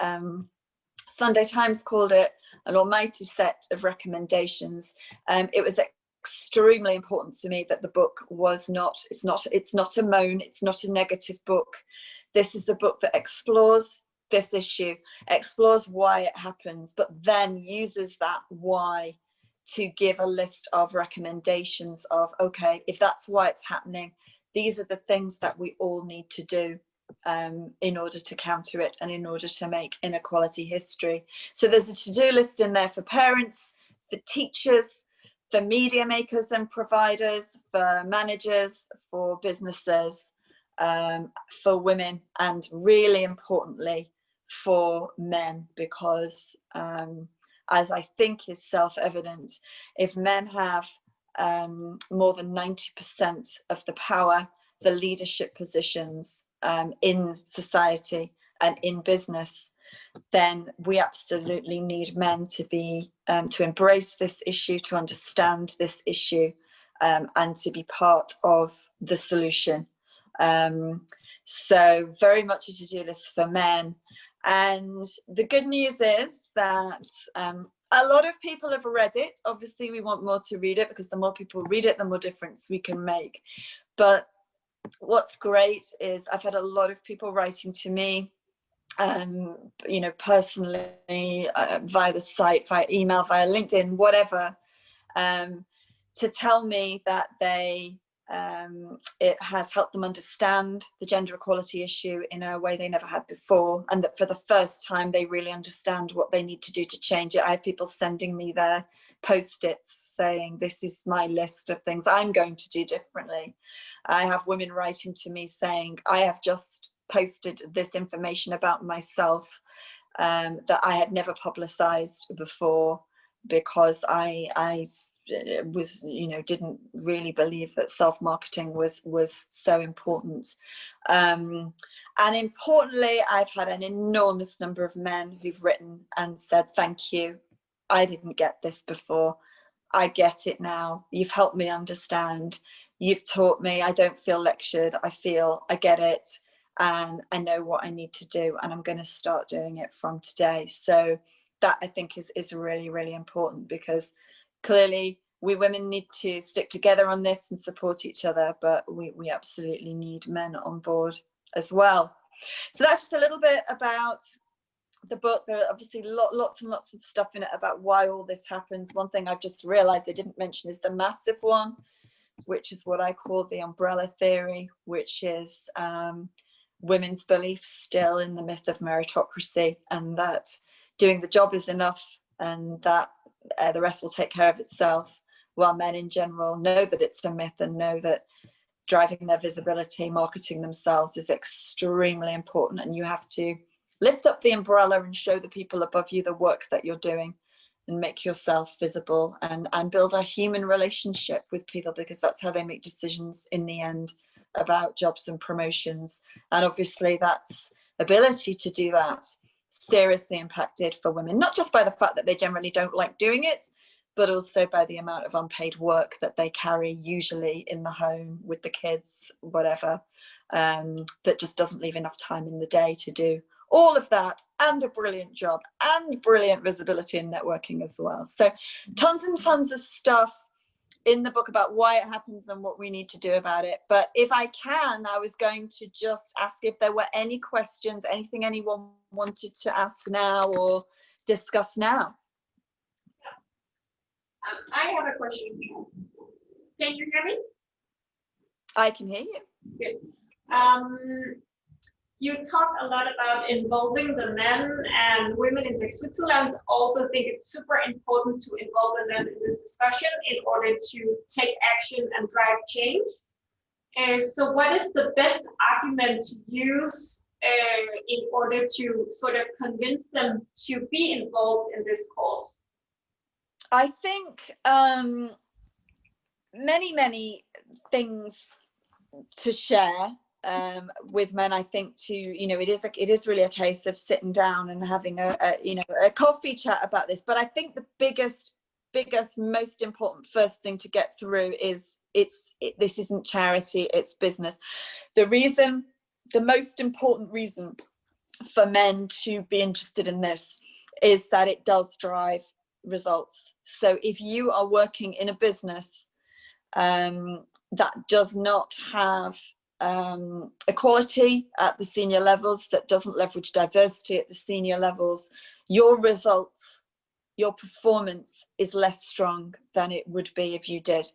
Sunday Times called it an almighty set of recommendations. It was extremely important to me that the book was it's not a moan, it's not a negative book. This is a book that explores this issue, explores why it happens, but then uses that why to give a list of recommendations of, okay, if that's why it's happening, these are the things that we all need to do in order to counter it and in order to make inequality history. So there's a to-do list in there for parents, for teachers, for media makers and providers, for managers, for businesses, for women, and really importantly for men, because as I think is self-evident, if men have more than 90% of the power, the leadership positions in society and in business, then we absolutely need men to be to embrace this issue, to understand this issue, and to be part of the solution. So very much a to-do list for men. And the good news is that a lot of people have read it. Obviously, we want more to read it, because the more people read it, the more difference we can make. But what's great is I've had a lot of people writing to me, personally, via the site, via email, via LinkedIn, whatever, to tell me that it has helped them understand the gender equality issue in a way they never had before, and that for the first time they really understand what they need to do to change it. I have people sending me their post-its saying, this is my list of things I'm going to do differently. I have women writing to me saying, I have just posted this information about myself that I had never publicized before, because I was, didn't really believe that self-marketing was so important. And importantly, I've had an enormous number of men who've written and said, thank you, I didn't get this before, I get it now, you've helped me understand, you've taught me, I don't feel lectured, I get it, and I know what I need to do, and I'm going to start doing it from today. So that, I think, is really, really important, because clearly we women need to stick together on this and support each other, but we absolutely need men on board as well. So that's just a little bit about the book. There are obviously lots and lots of stuff in it about why all this happens. One thing I've just realized I didn't mention is the massive one, which is what I call the umbrella theory, which is women's beliefs still in the myth of meritocracy, and that doing the job is enough, and that the rest will take care of itself, while men in general know that it's a myth and know that driving their visibility, marketing themselves is extremely important, and you have to lift up the umbrella and show the people above you the work that you're doing, and make yourself visible, and build a human relationship with people, because that's how they make decisions in the end about jobs and promotions. And obviously that's ability to do that seriously impacted for women, not just by the fact that they generally don't like doing it, but also by the amount of unpaid work that they carry, usually in the home with the kids, whatever, that just doesn't leave enough time in the day to do all of that, and a brilliant job, and brilliant visibility and networking as well. So tons and tons of stuff in the book about why it happens and what we need to do about it. But if I can, I was going to just ask if there were any questions, anything anyone wanted to ask now or discuss now. I have a question. Can you hear me? I can hear you. Good. You talk a lot about involving the men, and women in Tech Switzerland also think it's super important to involve the men in this discussion in order to take action and drive change. So what is the best argument to use in order to sort of convince them to be involved in this cause? I think many things to share with men. I think it is really a case of sitting down and having a coffee chat about this. But I think the biggest most important first thing to get through is this isn't charity, it's business. The most important reason for men to be interested in this is that it does drive results. So if you are working in a business that does not have equality at the senior levels, that doesn't leverage diversity at the senior levels, your results, your performance is less strong than it would be if you did.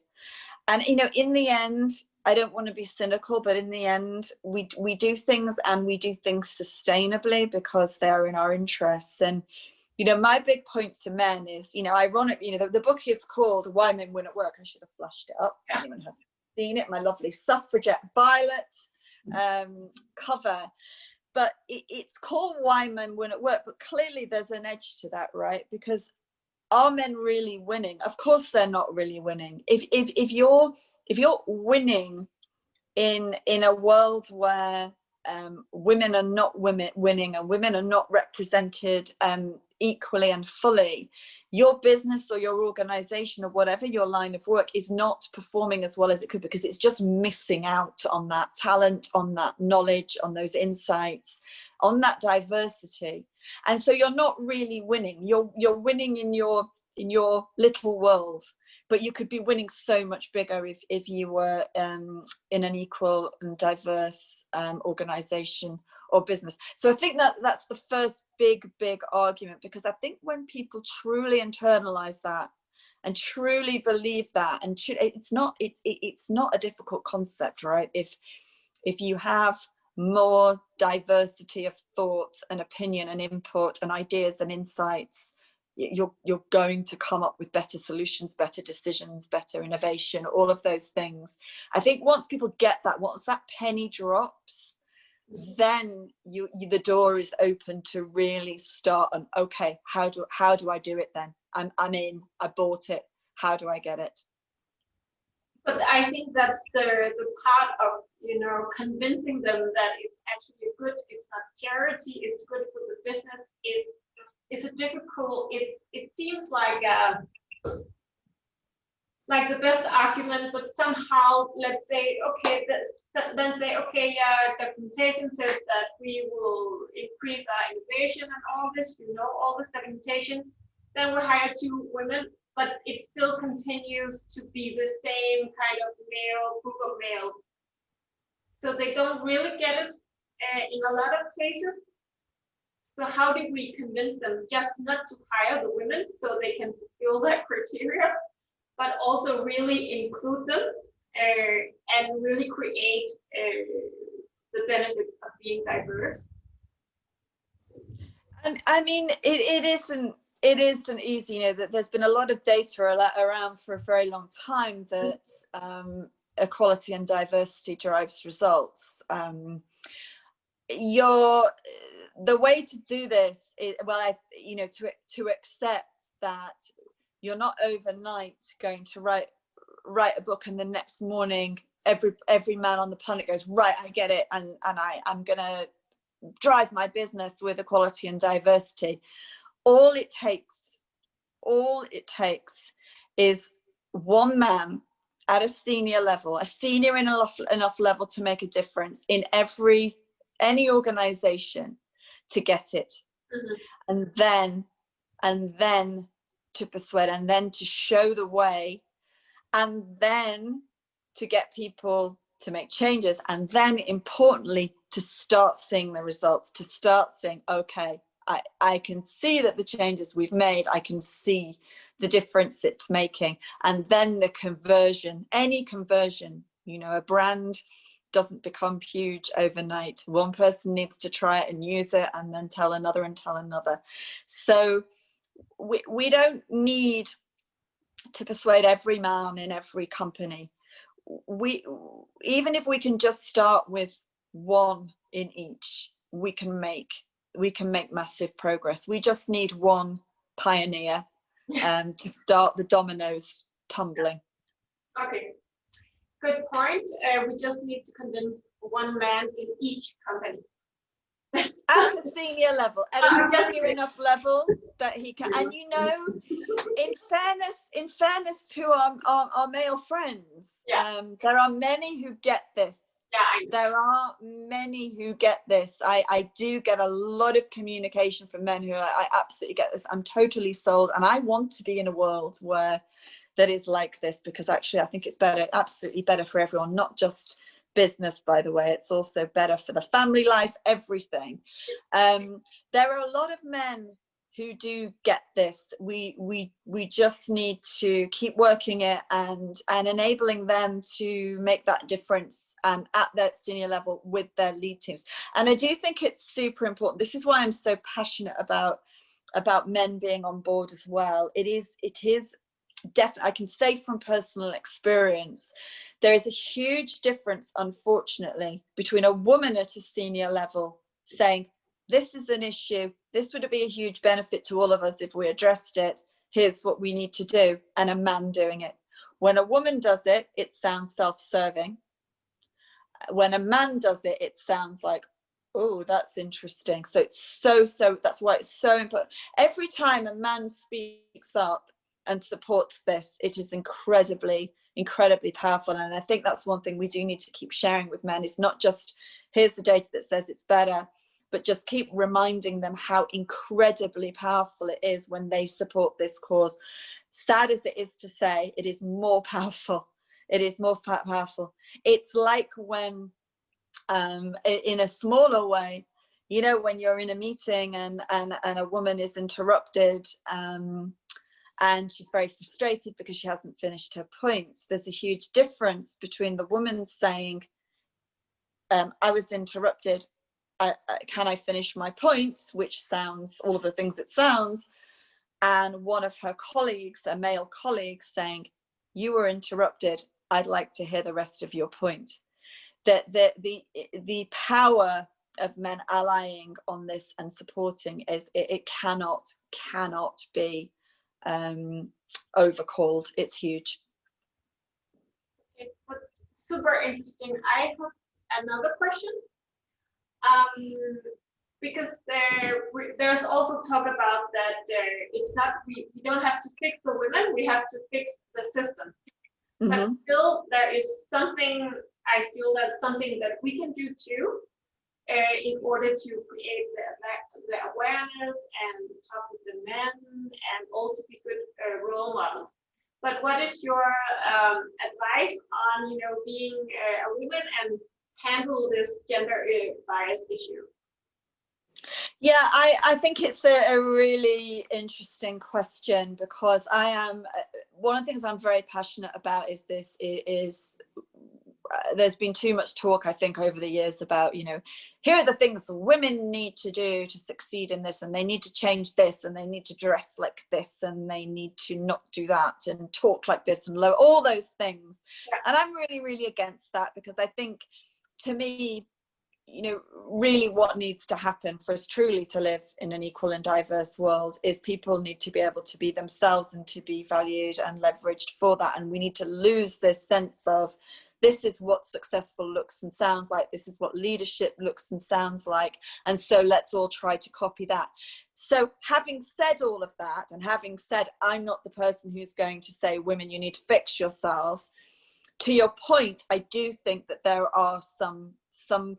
And in the end, I don't want to be cynical, but in the end, we do things, and we do things sustainably because they're in our interests. And my big point to men is, ironically, the book is called Why Men Win at Work. I should have flashed it up if anyone hasn't seen it. My lovely suffragette violet cover. But it's called Why Men Win at Work. But clearly there's an edge to that, right? Because are men really winning? Of course they're not really winning. If you're winning in a world where women are not winning, and women are not represented equally and fully, your business or your organization or whatever your line of work is not performing as well as it could, because it's just missing out on that talent, on that knowledge, on those insights, on that diversity. And so you're not really winning. You're winning in your little world, but you could be winning so much bigger if you were in an equal and diverse organization or business. So I think that's the first big argument, because I think when people truly internalize that and truly believe that. And it's not a difficult concept, right? If you have more diversity of thoughts and opinion and input and ideas and insights, you're going to come up with better solutions, better decisions, better innovation, all of those things. I think once people get that, once that penny drops, then the door is open to really start on, okay, how do I do it then? I'm in, I bought it, how do I get it? But I think that's the part of, you know, convincing them that it's actually good, it's not charity, it's good for the business. It's a difficult, it seems like the best argument, but somehow let's say, okay, then say, okay, yeah, documentation says that we will increase our innovation and all this, you know, all this documentation. Then we hire 2 women, but it still continues to be the same kind of group of males. So they don't really get it in a lot of cases. So how did we convince them just not to hire the women so they can fulfill that criteria, but also really include them and really create the benefits of being diverse? I mean, it isn't easy. You know, that there's been a lot of data around for a very long time that equality and diversity drives results. The way to do this is, well, to accept that you're not overnight going to write a book and the next morning every man on the planet goes, right, I get it, and I'm gonna drive my business with equality and diversity. All it takes is one man at a senior level, a senior enough level to make a difference in any organization to get it. Mm-hmm. and then to persuade, and then to show the way, and then to get people to make changes, and then importantly to start seeing the results, to start saying, okay, I can see that the changes we've made, I can see the difference it's making. And then the conversion, any conversion, you know, a brand doesn't become huge overnight. One person needs to try it and use it and then tell another and tell another. So we don't need to persuade every man in every company. Even if we can just start with one in each, we can make massive progress. We just need one pioneer to start the dominoes tumbling. Okay, good point. We just need to convince one man in each company. At a senior level, at a senior enough level that he can. And you know, in fairness to our male friends, there are many who get this. There are many who get this. I do get a lot of communication from men who I absolutely get this. I'm totally sold, and I want to be in a world where that is like this, because actually I think it's better, absolutely better for everyone, not just business, by the way. It's also better for the family life, everything. There are a lot of men who do get this. We just need to keep working it and enabling them to make that difference at that senior level with their lead teams. And I do think it's super important. This is why I'm so passionate about men being on board as well. It is definitely, I can say from personal experience, there is a huge difference, unfortunately, between a woman at a senior level saying, this is an issue, this would be a huge benefit to all of us if we addressed it, here's what we need to do, and a man doing it. When a woman does it, it sounds self-serving. When a man does it, it sounds like, oh, that's interesting. So it's so that's why it's so important. Every time a man speaks up and supports this, it is incredibly powerful. And I think that's one thing we do need to keep sharing with men. It's not just, here's the data that says it's better, but just keep reminding them how incredibly powerful it is when they support this cause. Sad as it is to say, it is more powerful. It is more powerful. It's like when, in a smaller way, you know, when you're in a meeting and a woman is interrupted, and she's very frustrated because she hasn't finished her points. There's a huge difference between the woman saying, I was interrupted, can I finish my points, which sounds all of the things it sounds, and one of her colleagues, a male colleague, saying, you were interrupted, I'd like to hear the rest of your point. That the power of men allying on this and supporting is, it cannot be overcalled. It's huge. What's super interesting, I have another question. Because there's also talk about that it's not, we don't have to fix the women, we have to fix the system. But still, there is something, I feel that's something that we can do too, in order to create the awareness and talk with the men and also be good role models. But what is your advice on, you know, being a woman and handle this gender bias issue? Yeah, I think it's a really interesting question, because I am, one of the things I'm very passionate about is this, there's been too much talk, I think, over the years about, you know, here are the things women need to do to succeed in this, and they need to change this, and they need to dress like this, and they need to not do that, and talk like this, and all those things. Yeah. And I'm really, really against that, because I think, to me, you know, really what needs to happen for us truly to live in an equal and diverse world is people need to be able to be themselves and to be valued and leveraged for that. And we need to lose this sense of, this is what successful looks and sounds like, this is what leadership looks and sounds like, and so let's all try to copy that. So having said all of that, and having said I'm not the person who's going to say, women, you need to fix yourselves, to your point, I do think that there are some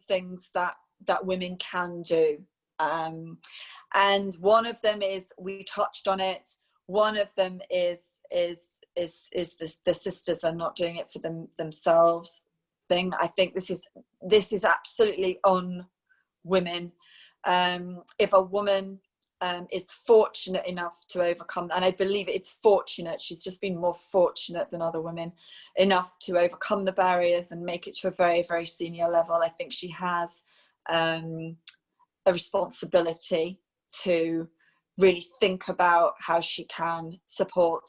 things that women can do, and one of them is, we touched on it, one of them is the sisters are not doing it for themselves thing. I think this is absolutely on women. If a woman is fortunate enough to overcome, and I believe it's fortunate, she's just been more fortunate than other women enough to overcome the barriers and make it to a very, very senior level, I think she has a responsibility to really think about how she can support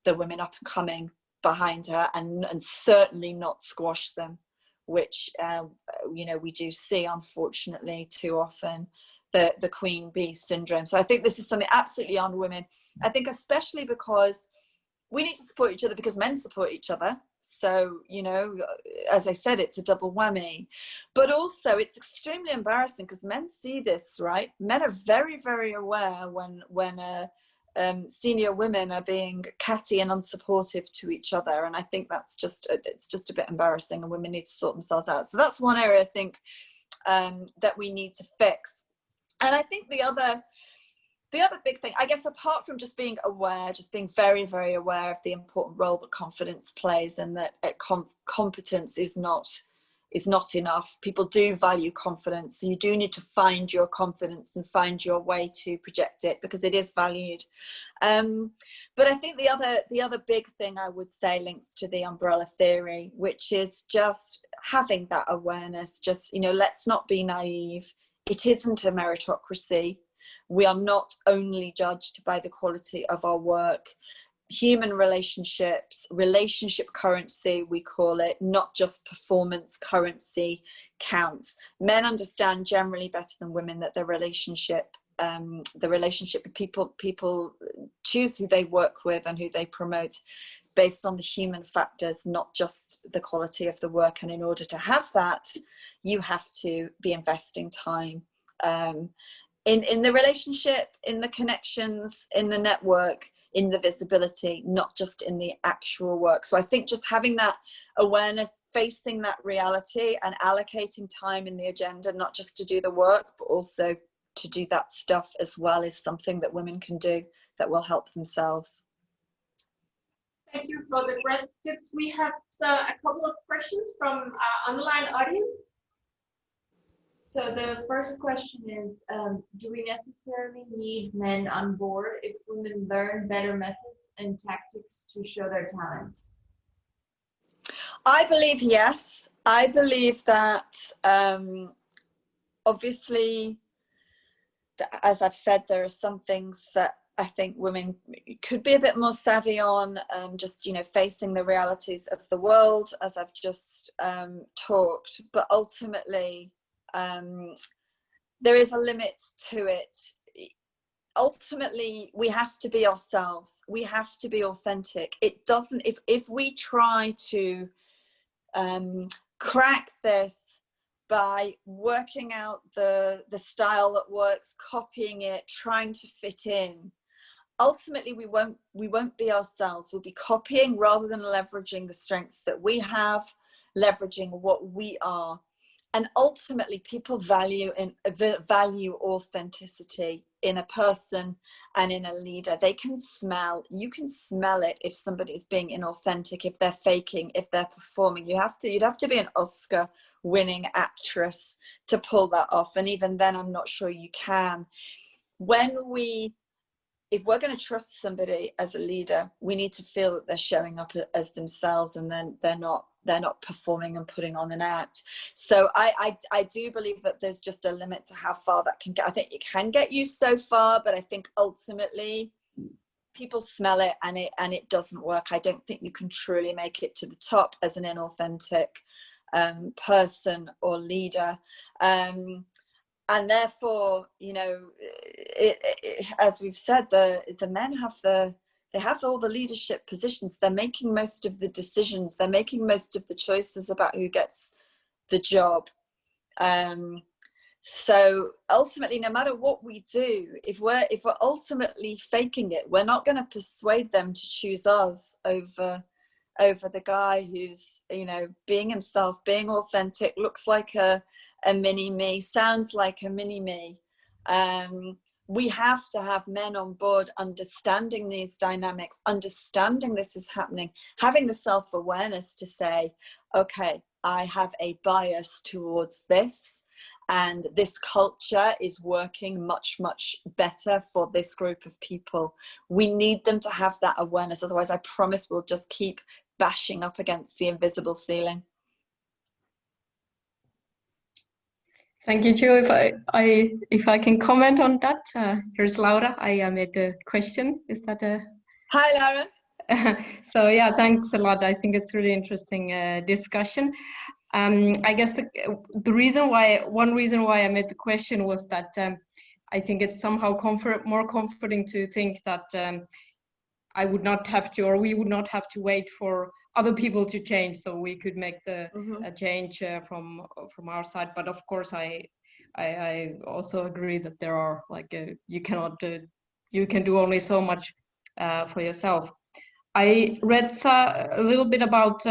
the women up and coming behind her, and certainly not squash them, which you know, we do see, unfortunately, too often, the queen bee syndrome. So I think this is something absolutely on women. I think especially because we need to support each other, because men support each other. So, you know, as I said, it's a double whammy. But also it's extremely embarrassing, because men see this, right? Men are very, very aware when senior women are being catty and unsupportive to each other, and I think that's it's just a bit embarrassing, and women need to sort themselves out. So that's one area I think that we need to fix. And I think the other big thing, I guess, apart from just being aware, just being very, very aware of the important role that confidence plays, and that competence is not enough. People do value confidence, so you do need to find your confidence and find your way to project it, because it is valued. But I think the other big thing I would say links to the umbrella theory, which is just having that awareness. Just, you know, let's not be naive. It isn't a meritocracy. We are not only judged by the quality of our work. Human relationships, relationship currency, we call it, not just performance currency, counts. Men understand generally better than women that the relationship with people choose who they work with and who they promote based on the human factors, not just the quality of the work. And in order to have that, you have to be investing time in the relationship, in the connections, in the network, in the visibility, not just in the actual work. So I think just having that awareness, facing that reality, and allocating time in the agenda, not just to do the work, but also to do that stuff as well, is something that women can do that will help themselves. Thank you for the great tips. We have a couple of questions from our online audience. So the first question is, do we necessarily need men on board if women learn better methods and tactics to show their talents? I believe yes. I believe that obviously, as I've said, there are some things that I think women could be a bit more savvy on, just, you know, facing the realities of the world, as I've just talked. But ultimately, there is a limit to it. Ultimately, we have to be ourselves. We have to be authentic. It doesn't, if we try to crack this by working out the style that works, copying it, trying to fit in, ultimately we won't be ourselves. We'll be copying rather than leveraging the strengths that we have, leveraging what we are. And ultimately, people value authenticity in a person and in a leader. They can smell, you can smell it if somebody's being inauthentic, if they're faking, if they're performing. You'd have to be an Oscar-winning actress to pull that off. And even then, I'm not sure you can. If we're going to trust somebody as a leader, we need to feel that they're showing up as themselves, and then they're not performing and putting on an act. So I do believe that there's just a limit to how far that can get. I think it can get you so far, but I think ultimately people smell it and it doesn't work. I don't think you can truly make it to the top as an inauthentic person or leader. And therefore, you know, as we've said, the men have all the leadership positions. They're making most of the decisions. They're making most of the choices about who gets the job. So ultimately, no matter what we do, if we're ultimately faking it, we're not going to persuade them to choose us over the guy who's, you know, being himself, being authentic, looks like a mini me, sounds like a mini me. We have to have men on board understanding these dynamics, understanding this is happening, having the self-awareness to say, okay, I have a bias towards this, and this culture is working much, much better for this group of people. We need them to have that awareness. Otherwise, I promise we'll just keep bashing up against the invisible ceiling. Thank you, Jo. If I can comment on that, here's Laura. I made a question. Is that a? Hi, Laura. So yeah, thanks a lot. I think it's really interesting discussion. I guess one reason why I made the question was that I think it's somehow more comforting to think that I would not have to, or we would not have to wait for other people to change, so we could make the change from our side. But of course, I also agree that there are you can do only so much for yourself. I read a little bit about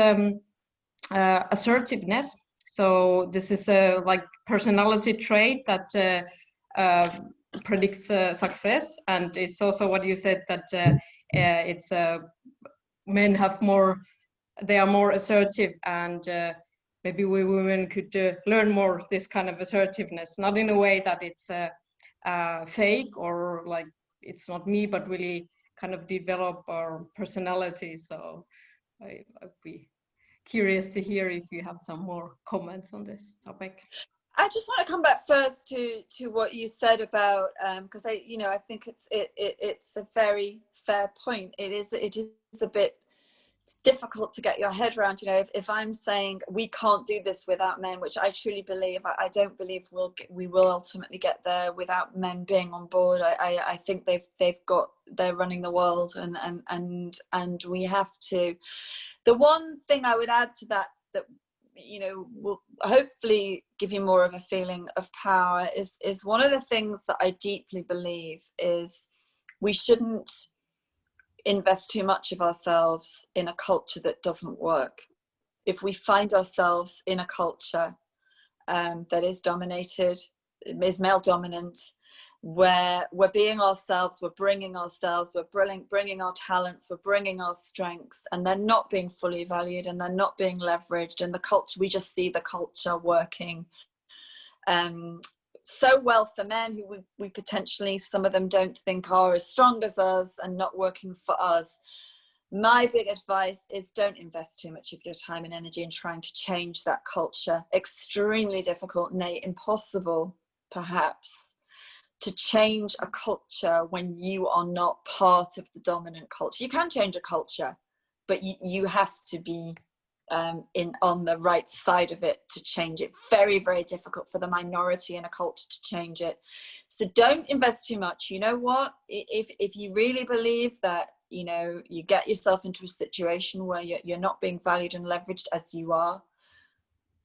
assertiveness. So this is a personality trait that predicts success, and it's also what you said that it's men have they are more assertive, and maybe we women could learn more this kind of assertiveness, not in a way that it's fake or like it's not me, but really kind of develop our personality. So I'd be curious to hear if you have some more comments on this topic. I just want to come back first to what you said about because I think it's a very fair point. It is a bit difficult to get your head around. If I'm saying we can't do this without men, which I truly believe, I don't believe we will ultimately get there without men being on board. I think they're running the world, and we have to. The one thing I would add to that will hopefully give you more of a feeling of power is one of the things that I deeply believe is we shouldn't invest too much of ourselves in a culture that doesn't work. If we find ourselves in a culture that is dominated, is male dominant, where we're being ourselves, we're bringing our talents, we're bringing our strengths, and they're not being fully valued and they're not being leveraged, and the culture, we just see the culture working so well for men who we potentially, some of them don't think are as strong as us and not working for us. My big advice is don't invest too much of your time and energy in trying to change that culture. Extremely difficult, nay, impossible, perhaps, to change a culture when you are not part of the dominant culture. You can change a culture, but you have to be on the right side of it to change it. Very, very difficult for the minority in a culture to change it. So don't invest too much. You know what? If you really believe that, you know, you get yourself into a situation where you're not being valued and leveraged as you are,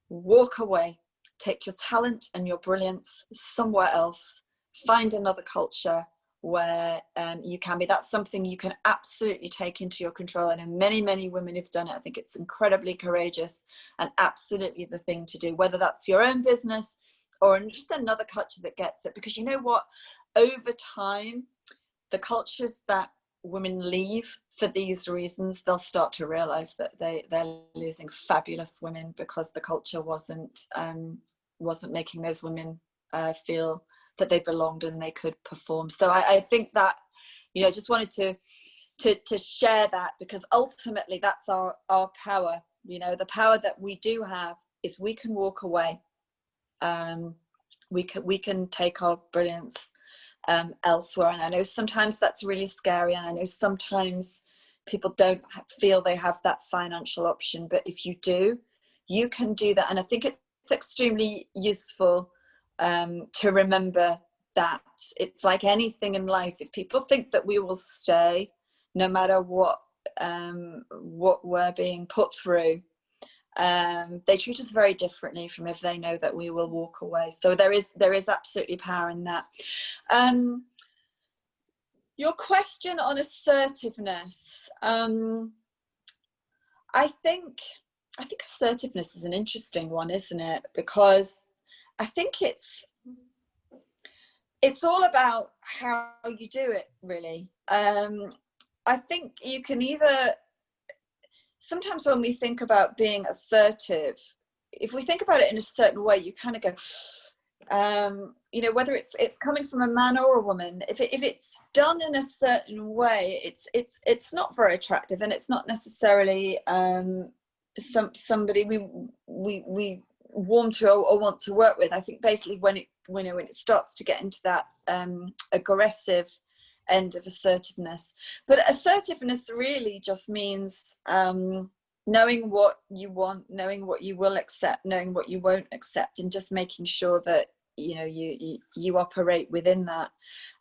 walk away. Take your talent and your brilliance somewhere else. Find another culture where you can be. That's something you can absolutely take into your control. And many, many women have done it. I think it's incredibly courageous and absolutely the thing to do, whether that's your own business or just another culture that gets it. Because you know what? Over time, the cultures that women leave for these reasons, they'll start to realize that they're losing fabulous women because the culture wasn't making those women feel that they belonged and they could perform. So I think that, you know, just wanted to share that, because ultimately that's our power. You know, the power that we do have is we can walk away. We can take our brilliance elsewhere. And I know sometimes that's really scary, and I know sometimes people don't feel they have that financial option, but if you do, you can do that. And I think it's extremely useful to remember that it's like anything in life. If people think that we will stay no matter what we're being put through, they treat us very differently from if they know that we will walk away. So there is absolutely power in that. Your question on assertiveness, I think assertiveness is an interesting one, isn't it? Because I think it's all about how you do it, really. I think you can either, sometimes when we think about being assertive, if we think about it in a certain way, you kind of go, you know, whether it's coming from a man or a woman, if it's done in a certain way, it's not very attractive, and it's not necessarily somebody we warm to or want to work with. I think basically when it starts to get into that aggressive end of assertiveness. But assertiveness really just means knowing what you want, knowing what you will accept, knowing what you won't accept, and just making sure that, you know, you operate within that.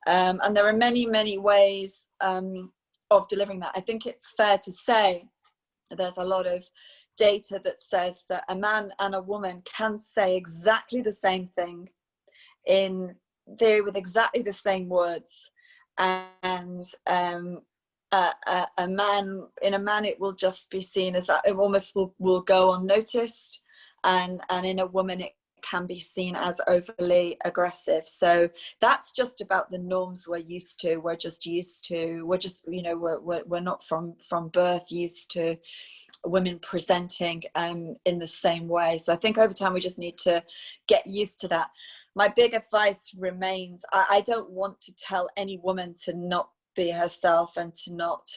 And there are many ways of delivering that. I think it's fair to say there's a lot of data that says that a man and a woman can say exactly the same thing in theory with exactly the same words, and a man it will just be seen as that, it almost will go unnoticed, and in a woman it can be seen as overly aggressive. So that's just about the norms we're just you know, we're not from birth used to women presenting in the same way. So I think over time we just need to get used to that. My big advice remains, I don't want to tell any woman to not be herself and to not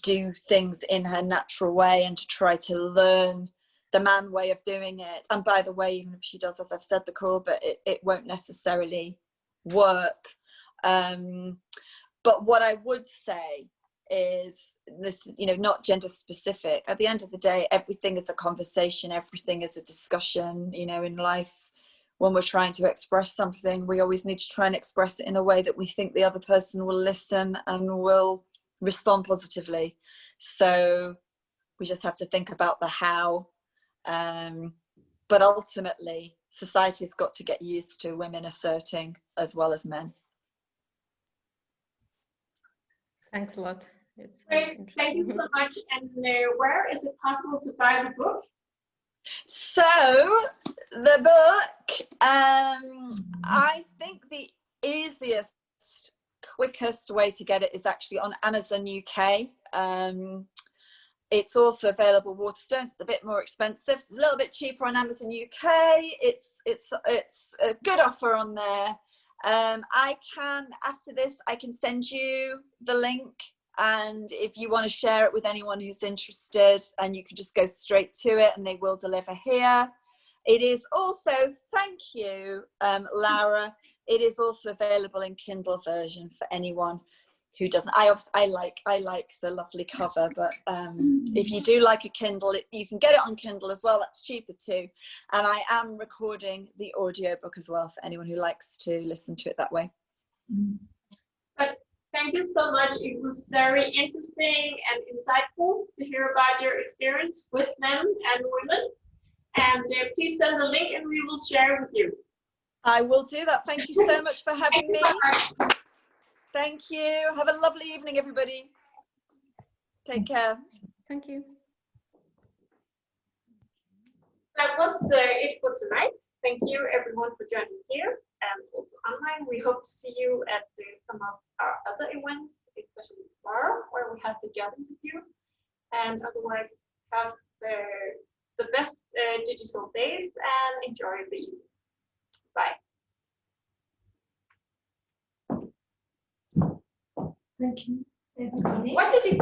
do things in her natural way and to try to learn the man way of doing it. And by the way, even if she does, as I've said, the crawl, but it won't necessarily work. But what I would say is this, you know, not gender specific. At the end of the day, everything is a conversation, everything is a discussion. You know, in life, when we're trying to express something, we always need to try and express it in a way that we think the other person will listen and will respond positively. So we just have to think about the how. But ultimately, society's got to get used to women asserting as well as men. Thanks a lot. It's great. Thank you so much. And where is it possible to buy the book? So the book, I think the easiest, quickest way to get it is actually on Amazon UK. It's also available Waterstones. It's a bit more expensive. So it's a little bit cheaper on Amazon UK. It's a good offer on there. I can, after this, I can send you the link, and if you want to share it with anyone who's interested, and you can just go straight to it, and they will deliver here. It is also, thank you, Laura. It is also available in Kindle version for anyone who doesn't. I like the lovely cover, but if you do like a Kindle, you can get it on Kindle as well. That's cheaper too. And I am recording the audiobook as well for anyone who likes to listen to it that way. But thank you so much. It was very interesting and insightful to hear about your experience with men and women. And please send the link and we will share it with you. I will do that. Thank you so much for having me. Thank you. Have a lovely evening, everybody. Take care. Thank you. That was it for tonight. Thank you everyone for joining here and also online. We hope to see you at some of our other events, especially tomorrow, where we have the job interview. And otherwise, have the best digital days and enjoy the evening. Bye. Thank you. What did you